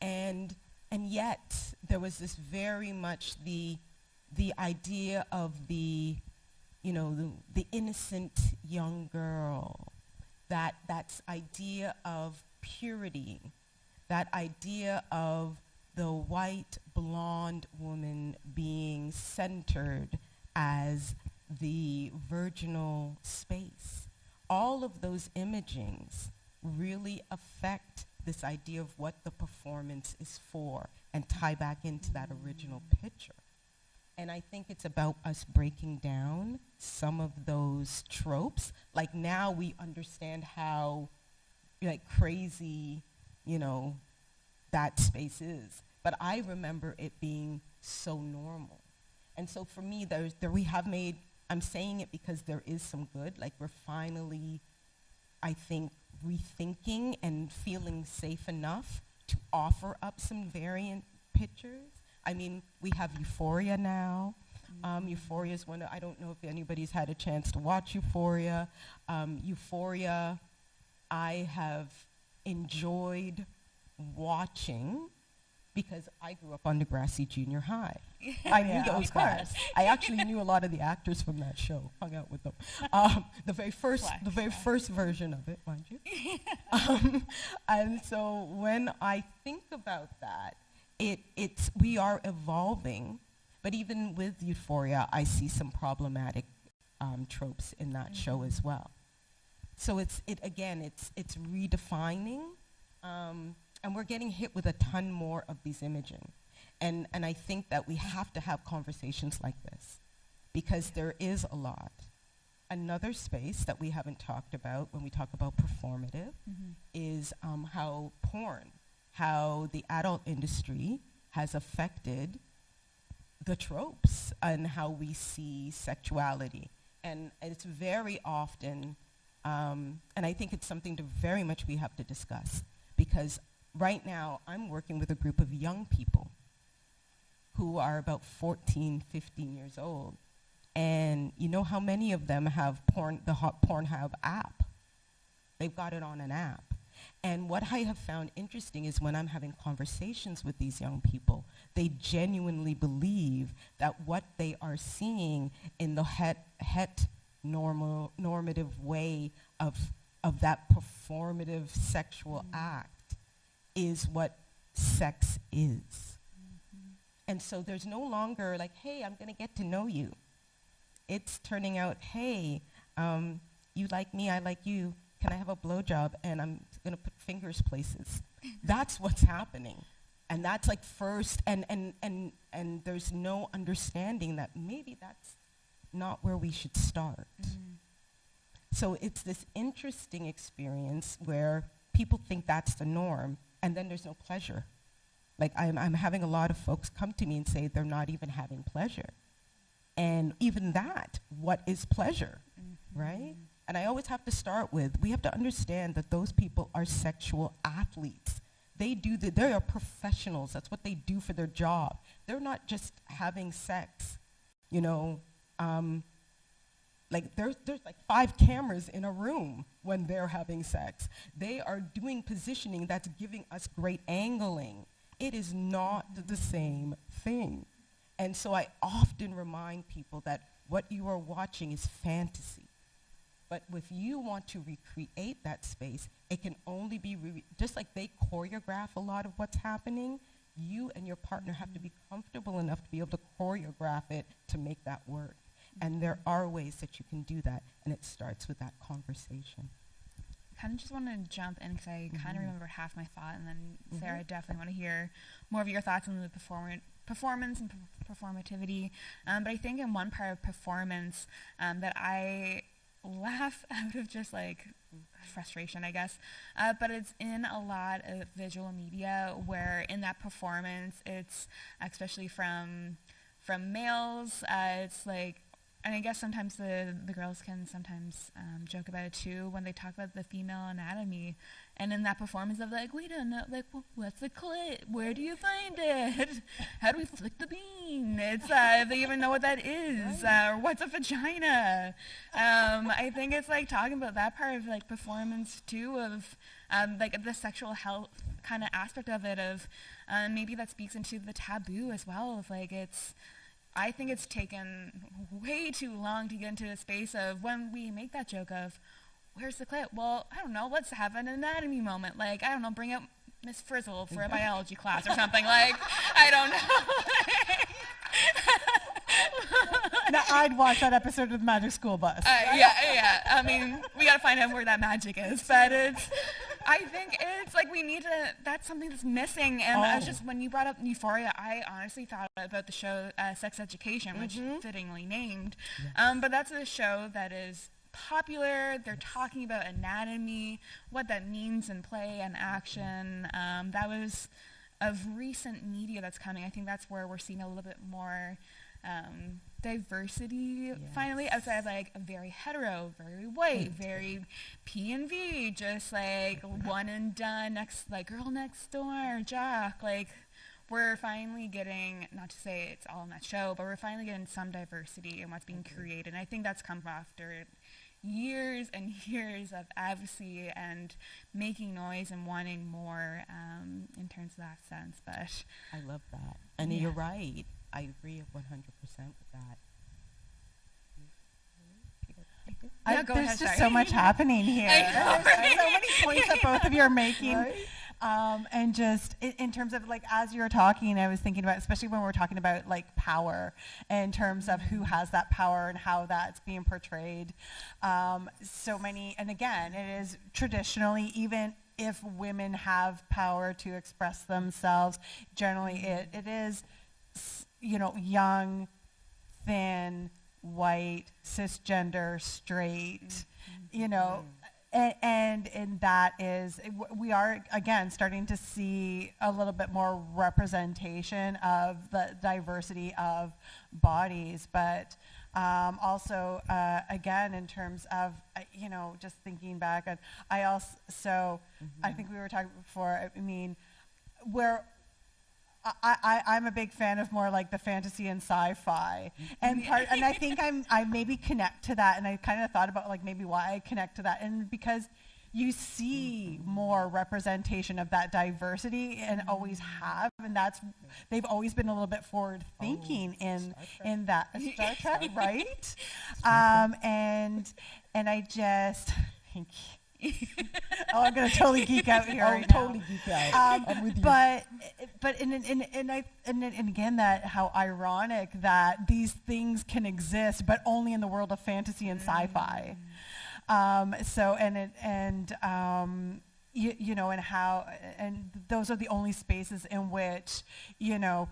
And yet, there was this very much the idea of the, you know, the innocent young girl, that's idea of purity, that idea of the white blonde woman being centered as the virginal space. All of those imagings really affect this idea of what the performance is for and tie back into that original picture. And I think it's about us breaking down some of those tropes. Like, now we understand how, like, crazy, you know, that space is. But I remember it being so normal. And so for me, we have made, I'm saying it because there is some good. Like, we're finally, I think, rethinking and feeling safe enough to offer up some variant pictures. I mean, we have Euphoria now. Euphoria is one, I don't know if anybody's had a chance to watch Euphoria. Euphoria, I have enjoyed watching because I grew up on Degrassi Junior High. I knew those guys. I actually knew a lot of the actors from that show, hung out with them. The very first version of it, mind you. And so when I think about that, we are evolving, but even with Euphoria, I see some problematic tropes in that show as well. So it's redefining, and we're getting hit with a ton more of these imaging. And I think that we have to have conversations like this, because there is a lot. Another space that we haven't talked about when we talk about performative is how the adult industry has affected the tropes and how we see sexuality. And it's very often, and I think it's something very much we have to discuss, because right now I'm working with a group of young people who are about 14, 15 years old. And you know how many of them have the Pornhub app? They've got it on an app. And what I have found interesting is when I'm having conversations with these young people, they genuinely believe that what they are seeing in the normative way of that performative sexual act is what sex is. And so there's no longer like, hey, I'm going to get to know you. It's turning out, hey, you like me, I like you. Can I have a blowjob? And I'm going to put fingers places. That's what's happening. And that's like first, and there's no understanding that maybe that's not where we should start. So it's this interesting experience where people think that's the norm, and then there's no pleasure. Like I'm having a lot of folks come to me and say they're not even having pleasure. And even that, what is pleasure, right? And I always have to start with, we have to understand that those people are sexual athletes. They are professionals. That's what they do for their job. They're not just having sex, you know. Like there's like 5 cameras in a room when they're having sex. They are doing positioning that's giving us great angling. It is not the same thing. And so I often remind people that what you are watching is fantasy. But if you want to recreate that space, it can only be, just like they choreograph a lot of what's happening, you and your partner have to be comfortable enough to be able to choreograph it to make that work. And there are ways that you can do that, and it starts with that conversation. Kind of just want to jump in because I kind of remember half my thought, and then Sarah, I definitely want to hear more of your thoughts on the performance and performativity. But I think in one part of performance that I laugh out of just like frustration, I guess, but it's in a lot of visual media where in that performance, it's especially from males, it's like, and I guess sometimes the girls can sometimes joke about it too when they talk about the female anatomy. And in that performance of like, we don't know, like, what's the clit? Where do you find it? How do we flick the bean? It's, if they even know what that is, or what's a vagina? I think it's like talking about that part of like performance too of like the sexual health kind of aspect of it of maybe that speaks into the taboo as well of like I think it's taken way too long to get into the space of when we make that joke of, where's the clit? Well, I don't know. Let's have an anatomy moment. Like, I don't know, bring out Miss Frizzle for a biology class or something. Like, I don't know. Now, I'd watch that episode of the Magic School Bus. Yeah. I mean, we got to find out where that magic is. But I think it's like we need to, that's something that's missing. And I was just, when you brought up Euphoria, I honestly thought about the show Sex Education, which fittingly named. Yes. But that's a show that is popular. They're talking about anatomy, what that means in play and action. That was of recent media that's coming. I think that's where we're seeing a little bit more diversity finally outside of like a very hetero, very white, very P&V, just like one and done, next like girl next door, jock. Like we're finally getting, not to say it's all in that show, but we're finally getting some diversity in what's being created. And I think that's come after years and years of advocacy and making noise and wanting more in terms of that sense. But I love that. And you're right. I agree 100% with that. There's just so much happening here. There's so many points that both of you are making. Right? And just in terms of like, as you were talking, I was thinking about, especially when we're talking about like power in terms of who has that power and how that's being portrayed. So many, and again, it is traditionally, even if women have power to express themselves, generally it is, you know, young, thin, white, cisgender, straight, you know, and that is, we are, again, starting to see a little bit more representation of the diversity of bodies, but also, again, in terms of, you know, just thinking back, and I also, I think we were talking before, I mean, I'm a big fan of more like the fantasy and sci-fi, and I think I maybe connect to that, and I kind of thought about like maybe why I connect to that, and because you see more representation of that diversity and always have, and they've always been a little bit forward thinking in that Star Trek, right? And I just thank you. I'm gonna totally geek out here. Right totally now. Geek out. I'm with you. But and again, that how ironic that these things can exist, but only in the world of fantasy and sci-fi. You know, and how, and those are the only spaces in which, you know,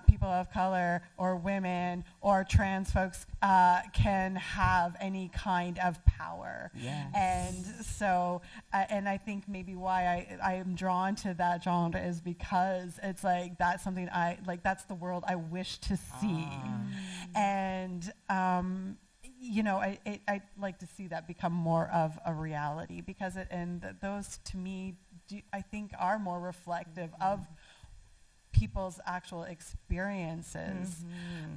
people of color or women or trans folks can have any kind of power. Yes. And so, and I think maybe why I am drawn to that genre is because it's like, that's something that's the world I wish to see. And, you know, I'd like to see that become more of a reality, because those to me, I think are more reflective of people's actual experiences.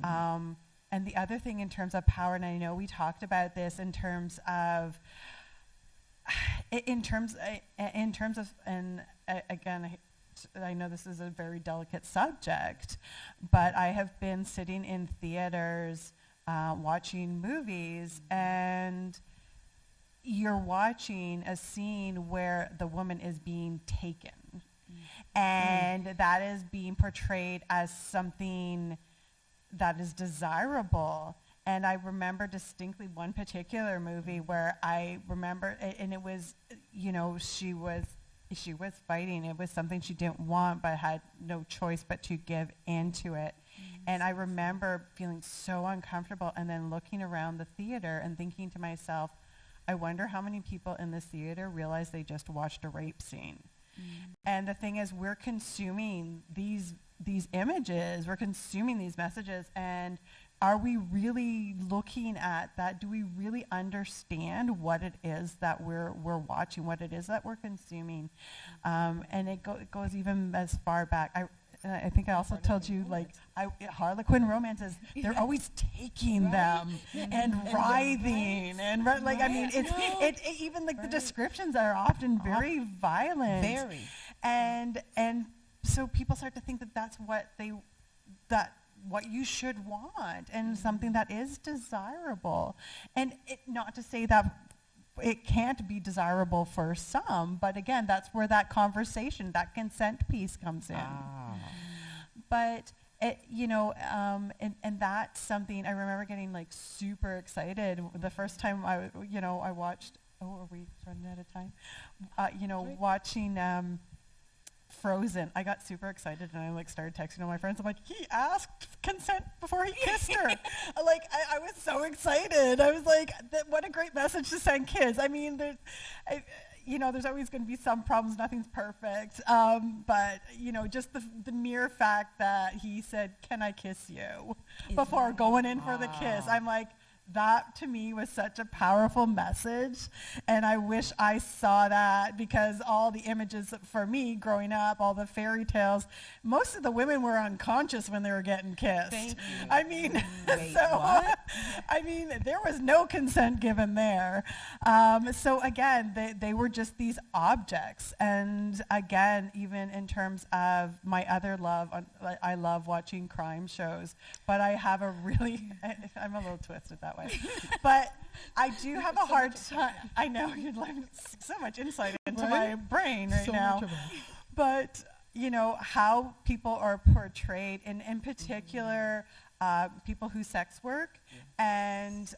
And the other thing in terms of power, and I know we talked about this in terms of, and again, I know this is a very delicate subject, but I have been sitting in theaters watching movies, and you're watching a scene where the woman is being taken. And that is being portrayed as something that is desirable. And I remember distinctly one particular movie where I remember, and it was, you know, she was fighting. It was something she didn't want, but had no choice but to give into it. And I remember feeling so uncomfortable and then looking around the theater and thinking to myself, I wonder how many people in this theater realize they just watched a rape scene. And the thing is, we're consuming these images, we're consuming these messages, and are we really looking at that? Do we really understand what it is that we're watching, what it is that we're consuming? And it goes even as far back. I think I also told you, like, Harlequin romances, they're always taking them and writhing. And like, I mean, it even like the descriptions are often very violent. Very. And so people start to think that that's what what you should want, and something that is desirable. And not to say that it can't be desirable for some, but again, that's where that conversation, that consent piece comes in. But you know, and that's something I remember getting like super excited the first time I watched. Oh, are we running out of time? Watching Frozen. I got super excited and I like started texting all my friends. I'm like, he asked consent before he kissed her. Like, I was so excited. I was like, what a great message to send kids. I mean, there's always going to be some problems. Nothing's perfect. But, you know, just the mere fact that he said, can I kiss you? Before going in for the kiss. I'm like, that to me was such a powerful message, and I wish I saw that, because all the images for me growing up, all the fairy tales, most of the women were unconscious when they were getting kissed. Thank you. I mean, Wait, so what? I mean, there was no consent given there. So again, they were just these objects, and again, even in terms of my other love, I love watching crime shows, but I have a really, I'm a little twisted that way. But I do have a hard time. I know, you're like so much insight into my brain right now. But, you know, how people are portrayed, and in particular, people who sex work and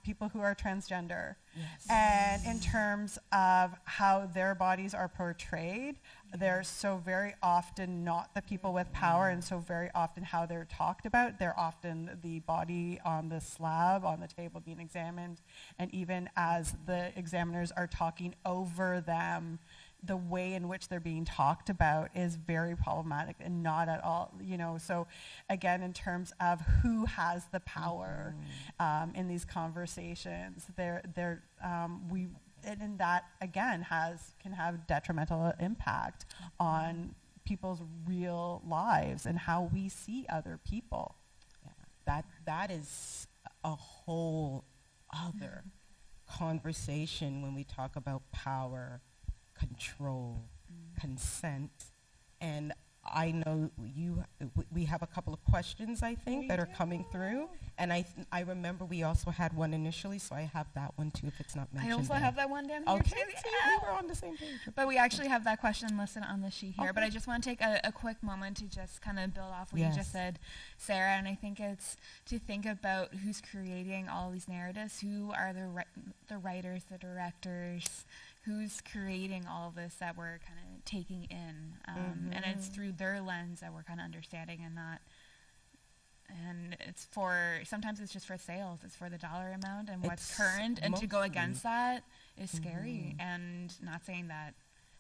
people who are transgender. Yes. And in terms of how their bodies are portrayed, they're so very often not the people with power, and so very often how they're talked about. They're often the body on the slab, on the table being examined, and even as the examiners are talking over them, the way in which they're being talked about is very problematic and not at all, you know. So again, in terms of who has the power in these conversations, and that again can have detrimental impact on people's real lives and how we see other people. Yeah, that is a whole other conversation when we talk about power, control, consent. And I know we have a couple of questions, I think, that are coming through. And I remember we also had one initially, so I have that one too if it's not mentioned. I also have that one down here Okay, too. we were on the same page. But we actually have that question listed on the sheet here. But I just want to take a quick moment to just kind of build off what you just said, Sarah. And I think it's to think about who's creating all these narratives, who are the writers, the directors, who's creating all of this that we're kind of taking in. And it's through their lens that we're kind of understanding, and not, and sometimes it's just for sales, it's for the dollar amount and what's current, and to go against that is scary. And not saying that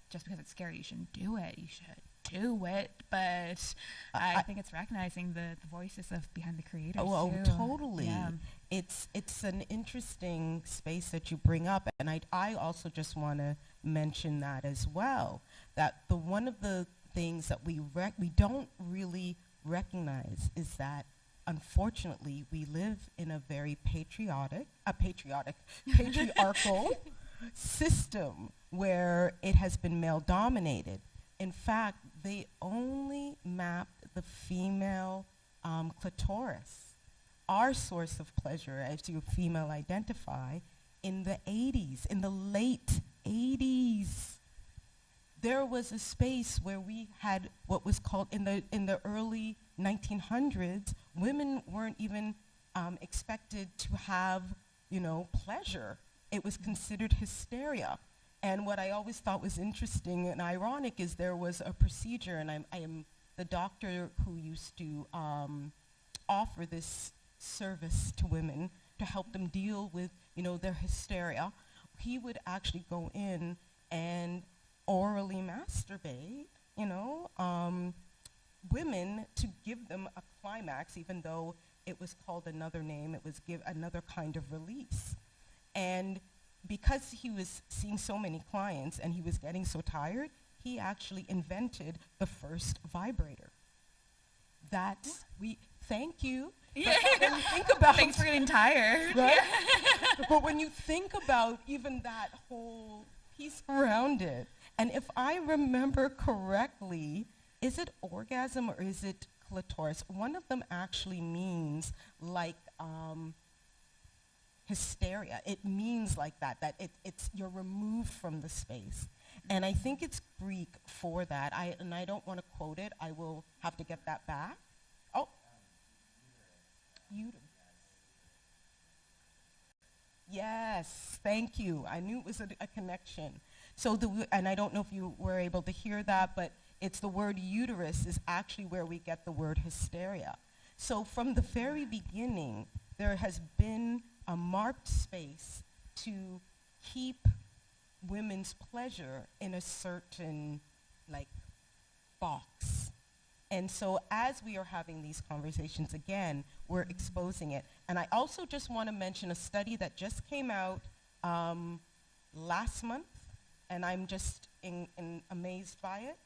just because it's scary you shouldn't do it, you should do it, but I think it's recognizing the voices of behind the creators too. Totally. Yeah. It's an interesting space that you bring up, and I also just want to mention that as well, that one of the things that we don't really recognize is that unfortunately we live in a very patriarchal system where it has been male dominated. In fact, they only mapped the female clitoris, our source of pleasure as you female identify, in the 80s, in the late 80s. There was a space where we had what was called in the early 1900s, women weren't even expected to have, pleasure. It was considered hysteria. And what I always thought was interesting and ironic is there was a procedure, and I am the doctor who used to offer this service to women to help them deal with, their hysteria. He would actually go in and orally masturbate, women to give them a climax, even though it was called another name. It was another kind of release. And because he was seeing so many clients and he was getting so tired, he actually invented the first vibrator. Thank you. Yeah. When you think about Thanks for getting tired. Right? But when you think about even that whole piece around it, and if I remember correctly, is it orgasm or is it clitoris? One of them actually means like hysteria. It means like that it's you're removed from the space. And I think it's Greek for that. I don't want to quote it. I will have to get that back. Oh. Uterus. Yes, thank you. I knew it was a connection. So and I don't know if you were able to hear that, but it's the word uterus is actually where we get the word hysteria. So from the very beginning, there has been a marked space to keep women's pleasure in a certain, box. And so as we are having these conversations again, we're exposing it. And I also just want to mention a study that just came out last month, and I'm just amazed by it.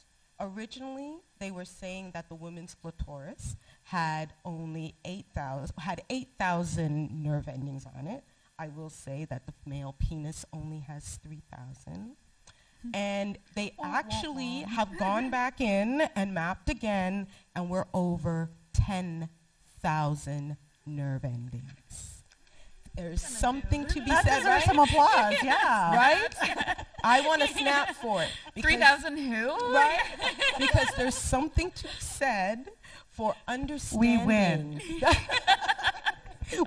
Originally, they were saying that the woman's clitoris had only 8,000 nerve endings on it. I will say that the male penis only has 3,000. And they actually have gone back in and mapped again, and we're over 10,000 nerve endings. There's something to be said, right? Some applause, yeah. Right? I want to snap for it. 3,000 who? Right? Because there's something to be said for understanding. We win.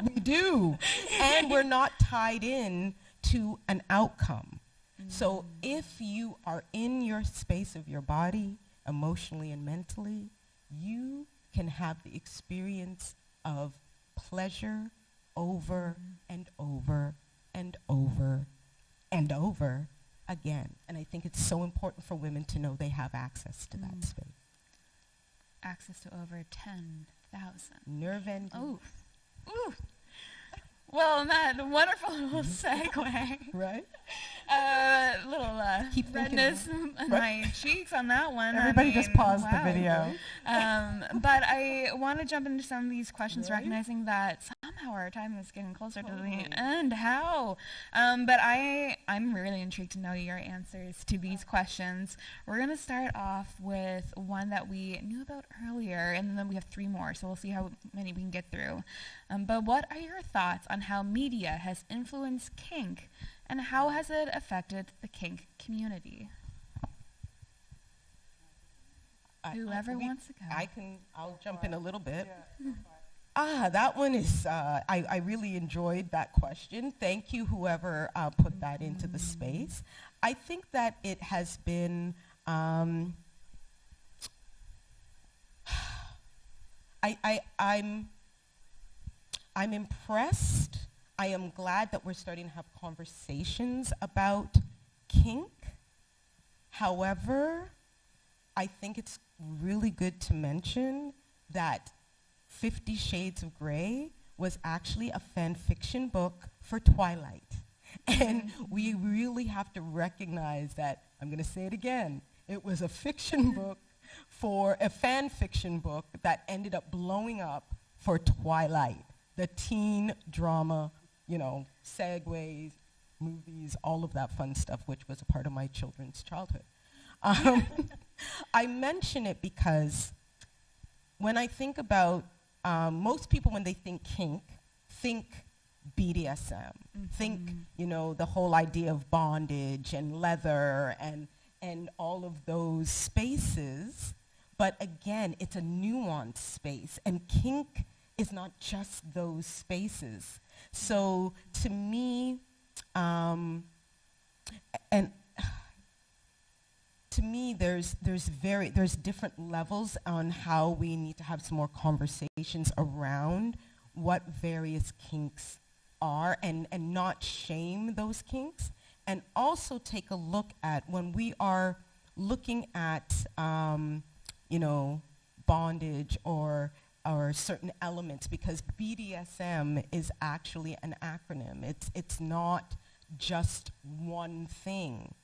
We do. And we're not tied in to an outcome. So if you are in your space of your body, emotionally and mentally, you can have the experience of pleasure over and over and over and over again. And I think it's so important for women to know they have access to that space. Access to over 10,000. Nerve endings. Oh. Ooh. Well, that wonderful little segue. Right? Little Keep redness on my cheeks on that one. Everybody just paused the video. But I want to jump into some of these questions, recognizing that somehow our time is getting closer to the end. How? But I'm really intrigued to know your answers to these questions. We're going to start off with one that we knew about earlier, and then we have 3 more, so we'll see how many we can get through. But what are your thoughts on how media has influenced kink, and how has it affected the kink community? Whoever wants to go. I'll jump in a little bit. That one is, I really enjoyed that question. Thank you, whoever put that into the space. I think that it has been, I'm impressed. I am glad that we're starting to have conversations about kink. However, I think it's really good to mention that 50 Shades of Grey was actually a fan fiction book for Twilight. And we really have to recognize that, I'm going to say it again, it was a fiction book for a fan fiction book that ended up blowing up for Twilight, the teen drama, segues, movies, all of that fun stuff, which was a part of my children's childhood. I mention it because when I think about, most people when they think kink, think BDSM, think, the whole idea of bondage and leather and all of those spaces. But again, it's a nuanced space, and kink is not just those spaces. So to me, and to me, there's different levels on how we need to have some more conversations around what various kinks are, and not shame those kinks, and also take a look at when we are looking at bondage or certain elements, because BDSM is actually an acronym. It's not just one thing.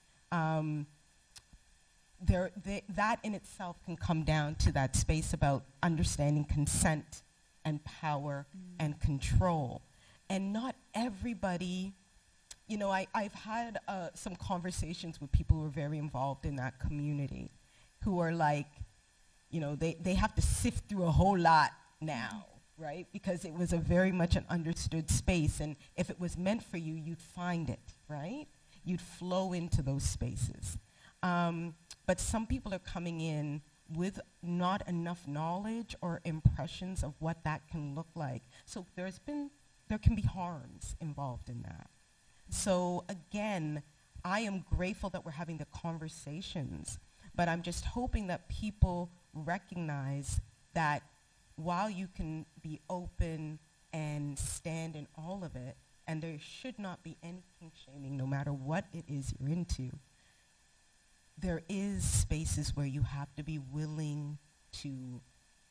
That in itself can come down to that space about understanding consent and power and control. And not everybody, I've had some conversations with people who are very involved in that community who are like, they have to sift through a whole lot now, right? Because it was a very much an understood space, and if it was meant for you, you'd find it, right? You'd flow into those spaces. But some people are coming in with not enough knowledge or impressions of what that can look like. So there can be harms involved in that. So again, I am grateful that we're having the conversations, but I'm just hoping that people recognize that while you can be open and stand in all of it, and there should not be any kink shaming no matter what it is you're into, there is spaces where you have to be willing to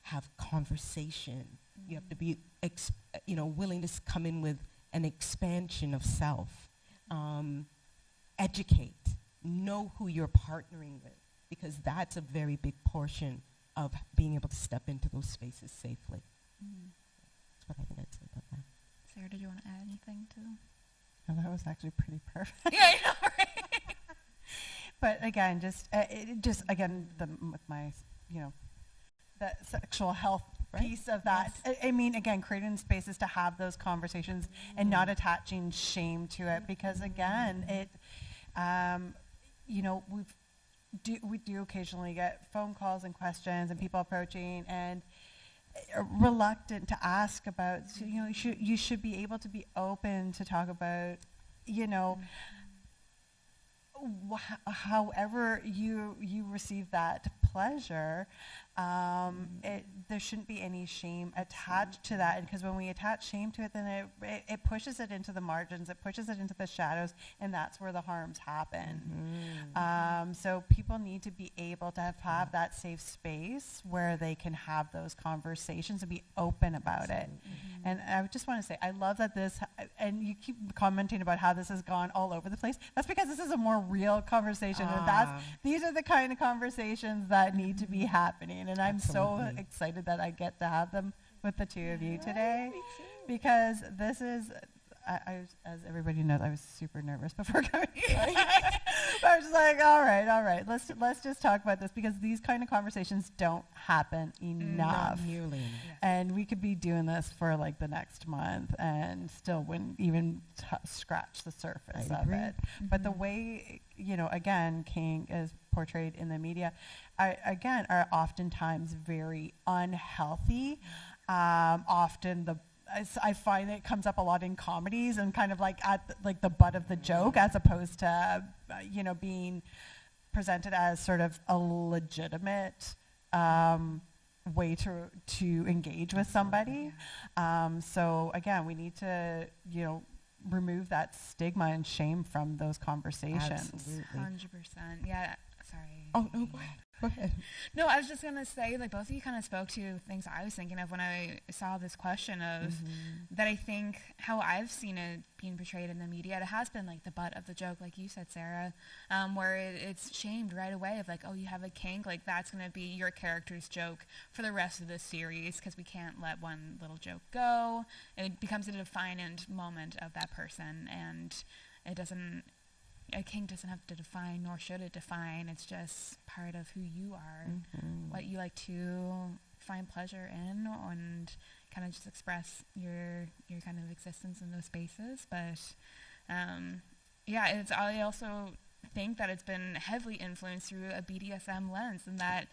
have conversation. You have to be willing to come in with an expansion of self. Educate. Know who you're partnering with, because that's a very big portion of being able to step into those spaces safely. That's what I think I'd say about that. Sarah, did you want to add anything to? Oh, that was actually pretty perfect. Yeah, I know, right? But again, with my, the sexual health piece of that. Yes. I mean, again, creating spaces to have those conversations and not attaching shame to it, because again, we do occasionally get phone calls and questions and people approaching and reluctant to ask about. So, you should be able to be open to talk about, however you receive that pleasure. There shouldn't be any shame attached to that, because when we attach shame to it, then it pushes it into the margins, it pushes it into the shadows, and that's where the harms happen. So people need to be able to have that safe space where they can have those conversations and be open about it. And I just want to say, I love that and you keep commenting about how this has gone all over the place. That's because this is a more real conversation, and these are the kind of conversations that need to be happening. And I'm so excited that I get to have them with the two of you today, because this is, as everybody knows, I was super nervous before coming here. But I was just like, all right, let's just talk about this, because these kind of conversations don't happen enough. Not nearly enough. And we could be doing this for like the next month and still wouldn't even scratch the surface of it. But the way, again, kink is portrayed in the media, are oftentimes very unhealthy. Often I find it comes up a lot in comedies and kind of like at the butt of the joke, as opposed to being presented as sort of a legitimate way to engage with somebody. So again, we need to remove that stigma and shame from those conversations. Absolutely. 100%. Yeah. Sorry. Oh no, go ahead. Go ahead. No, I was just going to say, both of you kind of spoke to things I was thinking of when I saw this question of that. I think how I've seen it being portrayed in the media, it has been like the butt of the joke, like you said, Sarah, where it's shamed right away of like, oh, you have a kink, like that's going to be your character's joke for the rest of the series, because we can't let one little joke go. It becomes a definant moment of that person, and a kink doesn't have to define, nor should it define. It's just part of who you are, what you like to find pleasure in, and kind of just express your kind of existence in those spaces. But I also think that it's been heavily influenced through a BDSM lens, and that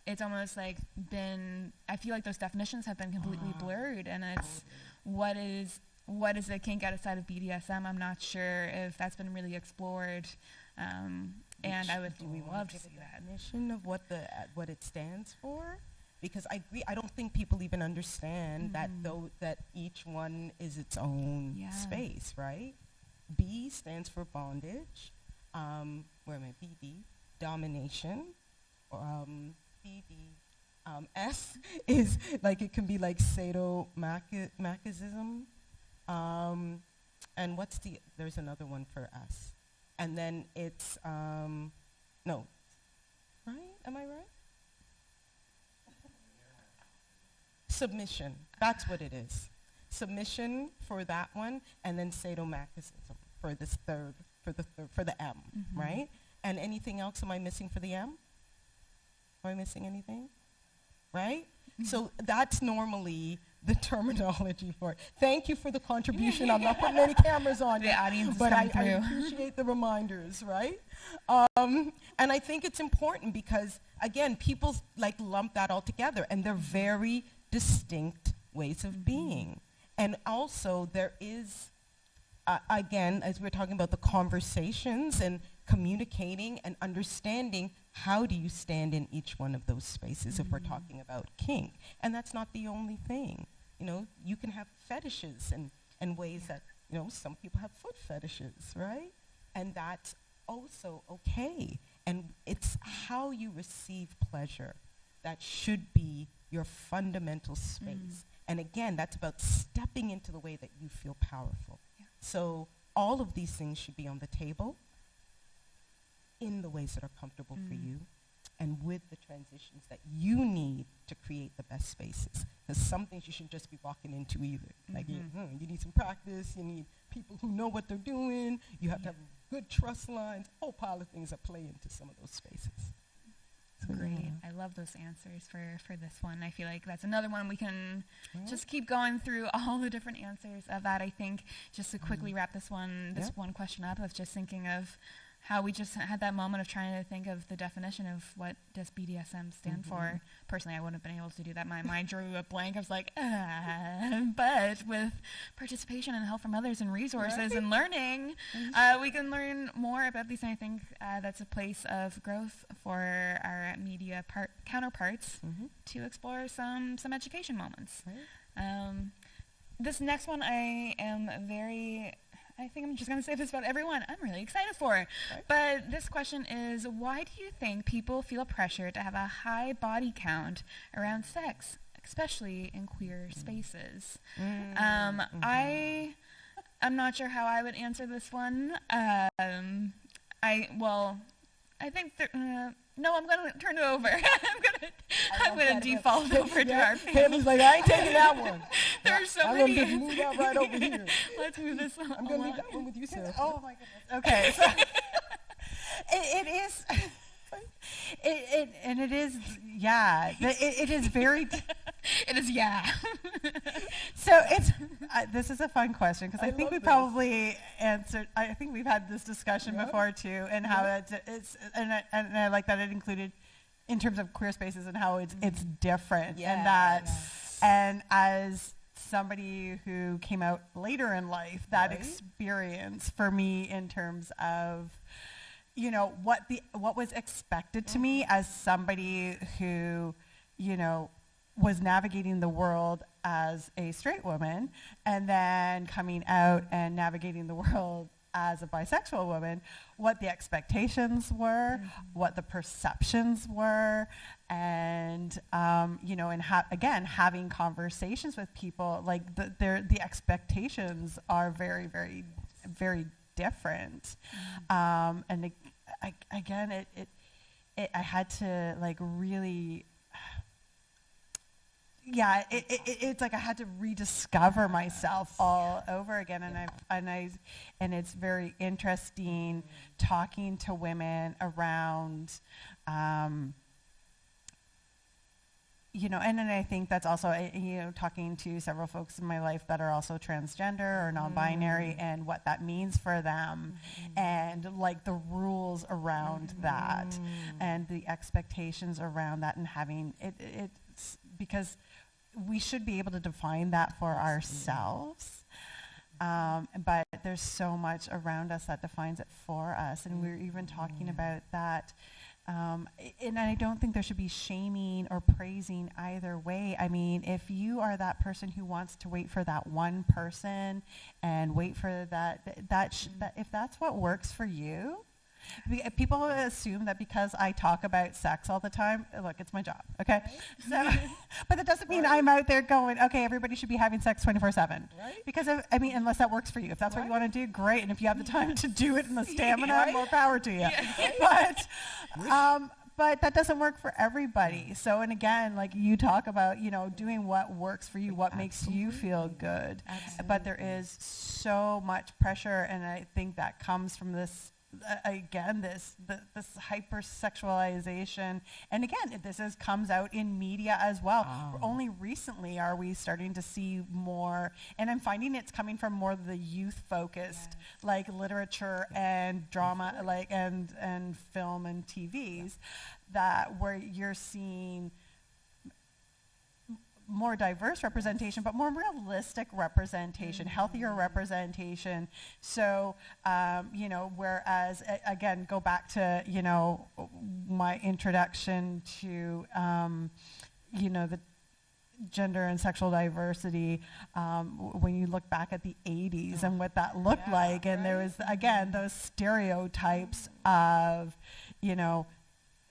it's almost like I feel like those definitions have been completely blurred, and it's what is a kink outside of BDSM. I'm not sure if that's been really explored, and I would love to see that definition of what it stands for, because I agree. I don't think people even understand that each one is its own space, right? B stands for bondage. BD, domination. BD. S is like, it can be like sadomasochism. And there's another one for S. And then it's, no, right? Am I right? Submission. That's what it is. Submission for that one, and then sadomasochism for this third, for the M, right? And anything else am I missing for the M? Am I missing anything? Right? So that's normally the terminology for it. Thank you for the contribution. I'm not putting any cameras on the audience, but I appreciate the reminders, right? And I think it's important because, again, people like lump that all together, and they're very distinct ways of being. And also there is, again, as we're talking about the conversations and communicating and understanding, how do you stand in each one of those spaces if we're talking about kink? And that's not the only thing. You know, you can have fetishes and ways that, you know, some people have foot fetishes, right? And that's also okay. And it's how you receive pleasure that should be your fundamental space. And again, that's about stepping into the way that you feel powerful. So all of these things should be on the table in the ways that are comfortable for you, and with the transitions that you need to create the best spaces. Because some things you shouldn't just be walking into either. Like, you need some practice, you need people who know what they're doing, you have to have good trust lines, a whole pile of things that play into some of those spaces. So great. I love those answers for this one. I feel like that's another one we can just keep going through all the different answers of that. I think just to quickly wrap this one question up, of just thinking of how we just had that moment of trying to think of the definition of what does BDSM stand for. Personally, I wouldn't have been able to do that. My mind drew a blank. I was like, but with participation and help from others and resources and learning, we can learn more about these. And I think that's a place of growth for our media counterparts to explore some education moments. This next one I think I'm just going to say this about everyone. I'm really excited for it. But this question is, why do you think people feel pressure to have a high body count around sex, especially in queer spaces? I'm not sure how I would answer this one. I think no, I'm going to turn it over. I'm going to default over to our panel. Haley's like, I ain't taking that one. There's so I'm many. going to move that right over here. Let's move this on. I'm going to leave that one with you, Sarah. Oh my goodness. Okay. So it is. It is, yeah. It is very. It is, yeah. So it's. This is a fun question because I think we probably answered. I think we've had this discussion before too, and how it's and I like that it included, in terms of queer spaces and how it's different, and that, and as somebody who came out later in life, that experience for me in terms of, you know, what was expected to me as somebody who, you know, was navigating the world as a straight woman, and then coming out and navigating the world as a bisexual woman, what the expectations were, what the perceptions were, and you know, and again, having conversations with people, like the expectations are very, very, very different, and again, I had to like really. Yeah, it's like I had to rediscover myself all over again, and it's very interesting talking to women around, and then I think that's also, talking to several folks in my life that are also transgender or non-binary and what that means for them and like the rules around that and the expectations around that and having it's because we should be able to define that for ourselves. But there's so much around us that defines it for us. And we're even talking about that. And I don't think there should be shaming or praising either way. I mean, if you are that person who wants to wait for that one person and wait for that if that's what works for you, people assume that because I talk about sex all the time, look, it's my job, okay? So, but that doesn't mean I'm out there going, okay, everybody should be having sex 24/7. Right? Because, unless that works for you. If that's what you want to do, great. And if you have the time to do it and the stamina, more power to you. But that doesn't work for everybody. So, and again, like you talk about, doing what works for you, what makes you feel good. But there is so much pressure, and I think that comes from this this hypersexualization, and again, comes out in media as well. Only recently are we starting to see more, and I'm finding it's coming from more of the youth-focused, like literature and drama, like and film and TVs, that where you're seeing more diverse representation, but more realistic representation, healthier representation. So, whereas, again, go back to, my introduction to, the gender and sexual diversity, when you look back at the 80s and what that looked like, and there was, again, those stereotypes of,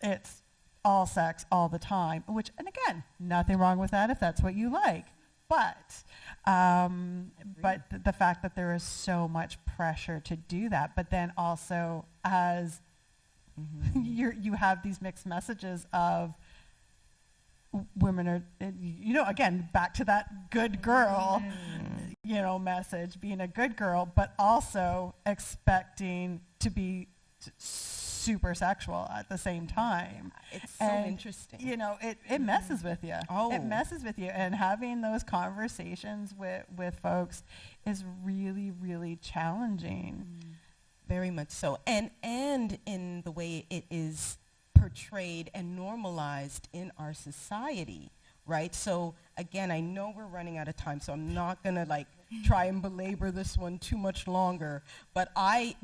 it's all sex all the time, which, and again, nothing wrong with that if that's what you like. But the fact that there is so much pressure to do that, but then also as you have these mixed messages of women are, again, back to that good girl, message, being a good girl, but also expecting to be super sexual at the same time. It's so interesting. It messes with you. It messes with you. And having those conversations with folks is really, really challenging. Very much so. And in the way it is portrayed and normalized in our society, right? So again, I know we're running out of time, so I'm not going to try and belabor this one too much longer, but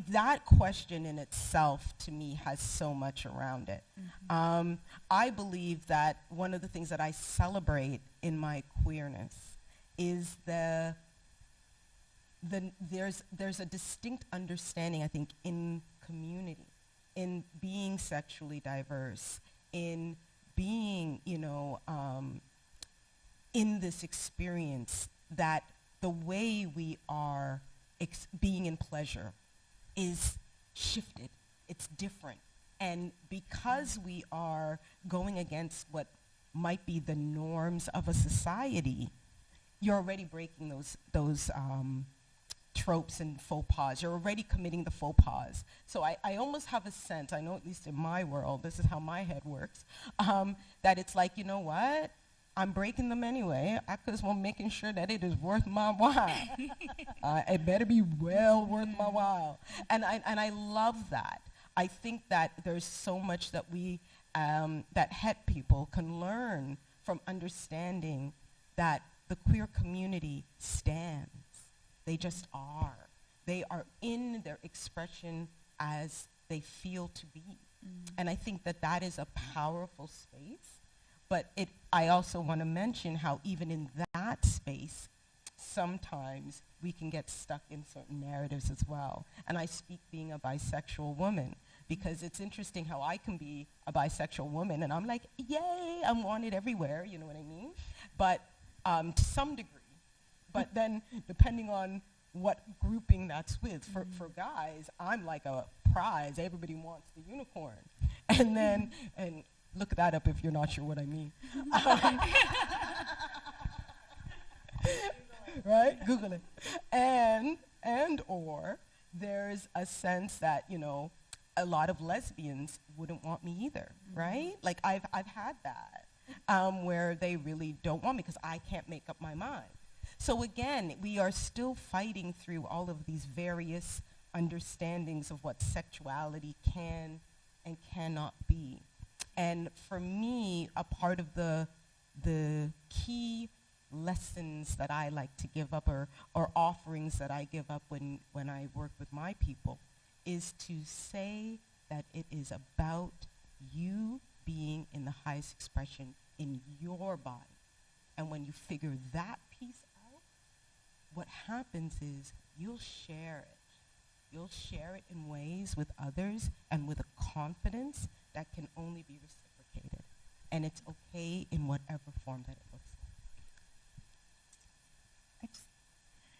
that question in itself to me has so much around it. I believe that one of the things that I celebrate in my queerness is there's a distinct understanding, I think, in community, in being sexually diverse, in being, in this experience, that the way we are being in pleasure is shifted. It's different. And because we are going against what might be the norms of a society, you're already breaking those tropes and faux pas. You're already committing the faux pas. So I almost have a sense, I know at least in my world, this is how my head works, that it's like, you know what? I'm breaking them anyway. I just want making sure that it is worth my while. It better be well worth my while. And I love that. I think that there's so much that we, that het people can learn from understanding that the queer community stands. They just are. They are in their expression as they feel to be. And I think that is a powerful space. But I also want to mention how even in that space, sometimes we can get stuck in certain narratives as well. And I speak being a bisexual woman, because it's interesting how I can be a bisexual woman, and I'm like, yay, I'm wanted everywhere, you know what I mean? But to some degree. But then, depending on what grouping that's with, for guys, I'm like a prize. Everybody wants the unicorn. And then, and look that up if you're not sure what I mean. Right? Google it. And or there's a sense that, a lot of lesbians wouldn't want me either, right? Like I've had that. where they really don't want me because I can't make up my mind. So again, we are still fighting through all of these various understandings of what sexuality can and cannot be. And for me, a part of the key lessons that I like to give up or offerings that I give up when I work with my people is to say that it is about you being in the highest expression in your body. And when you figure that piece out, what happens is you'll share it. You'll share it in ways with others and with a confidence that can only be reciprocated. And it's okay in whatever form that it looks like.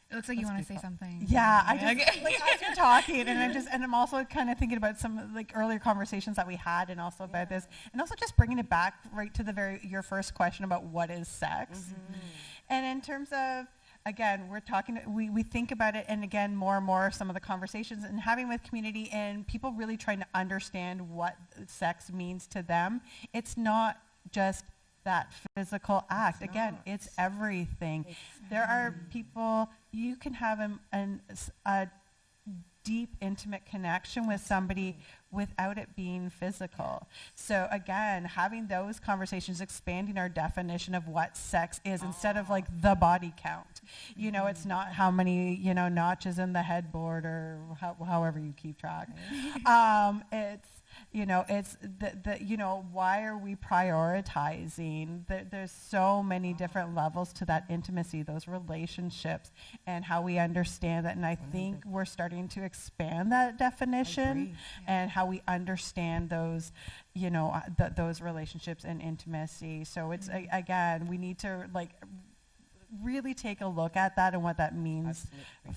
It looks like you want to say something. Yeah, I just like as you're talking, and I'm also kind of thinking about some like earlier conversations that we had, and also about this, and also just bringing it back right to your first question about what is sex, and in terms of, again, we're talking, we think about it, and again, more and more some of the conversations and having with community and people really trying to understand what sex means to them. It's not just that physical act. Again, it's everything. There are people, you can have a deep, intimate connection with somebody without it being physical. So again, having those conversations, expanding our definition of what sex is instead of like the body count. You know, it's not how many, notches in the headboard or however you keep track. It's why are we prioritizing? There's so many different levels to that intimacy, those relationships, and how we understand that. And I think we're starting to expand that definition and how we understand those, those relationships and intimacy. So it's, again, we need to really take a look at that and what that means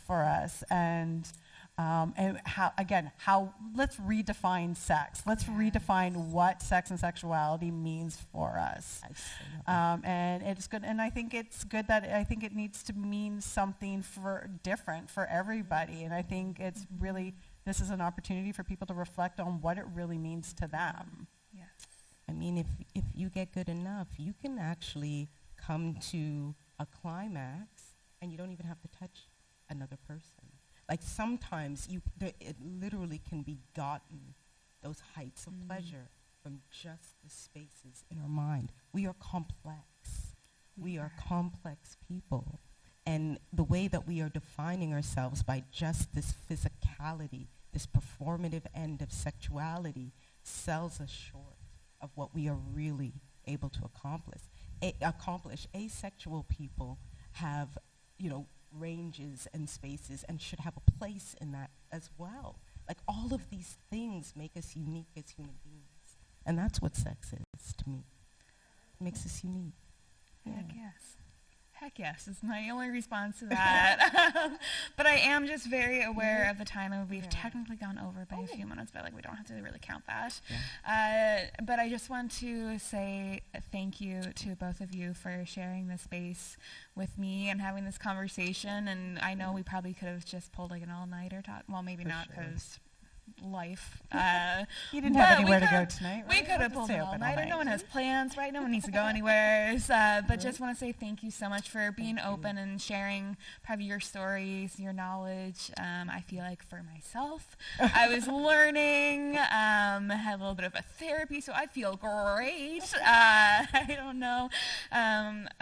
for us. And how let's redefine sex. Let's redefine what sex and sexuality means for us. And it's good, and I think it's good that it needs to mean something different for everybody. And I think it's really, this is an opportunity for people to reflect on what it really means to them. Yes. I mean, if you get good enough, you can actually come to a climax and you don't even have to touch another person. Like sometimes it literally can be gotten, those heights of pleasure, from just the spaces in our mind. We are complex. We are complex people. And the way that we are defining ourselves by just this physicality, this performative end of sexuality, sells us short of what we are really able to accomplish. Asexual people have, ranges and spaces and should have a place in that as well. Like all of these things make us unique as human beings. And that's what sex is to me. It makes us unique. Heck yes. Heck yes is my only response to that. But I am just very aware of the time, and we've technically gone over by a few minutes, but we don't have to really count that. But I just want to say thank you to both of you for sharing this space with me and having this conversation. And I know we probably could have just pulled an all-nighter talk. Well, maybe not, because life. You didn't have anywhere to go tonight, right? We could have pulled an all-nighter. No one has plans, right? No one needs to go anywhere. But just want to say thank you so much for being open and sharing probably your stories, your knowledge. I feel like for myself, I was learning, had a little bit of a therapy, so I feel great. I don't know.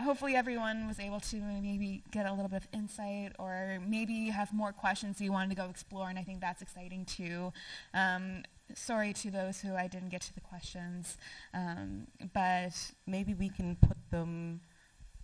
Hopefully everyone was able to maybe get a little bit of insight, or maybe you have more questions you wanted to go explore, and I think that's exciting too. Sorry to those who I didn't get to the questions, but maybe we can put them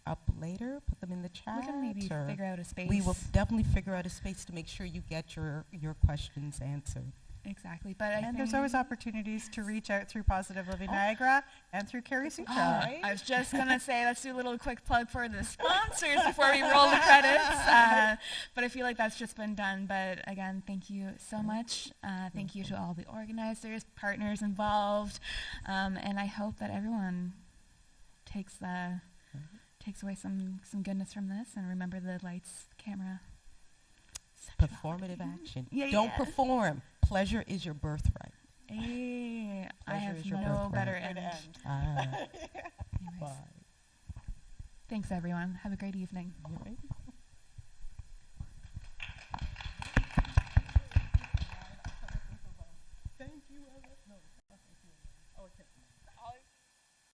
up later, put them in the chat. We can maybe figure out a space. We will definitely figure out a space to make sure you get your questions answered. Exactly, but and there's always opportunities to reach out through Positive Living Niagara and through KerrySutra. Right? I was just going to say, let's do a little quick plug for the sponsors before we roll the credits. But I feel like that's just been done. But again, thank you so much. Thank you to all the organizers, partners involved. And I hope that everyone takes away some goodness from this. And remember the lights, camera, performative action. Don't perform. Pleasure is your birthright. I have no better end. Bye. Thanks, everyone. Have a great evening. Thank you. No, it's not thank you. Oh, okay.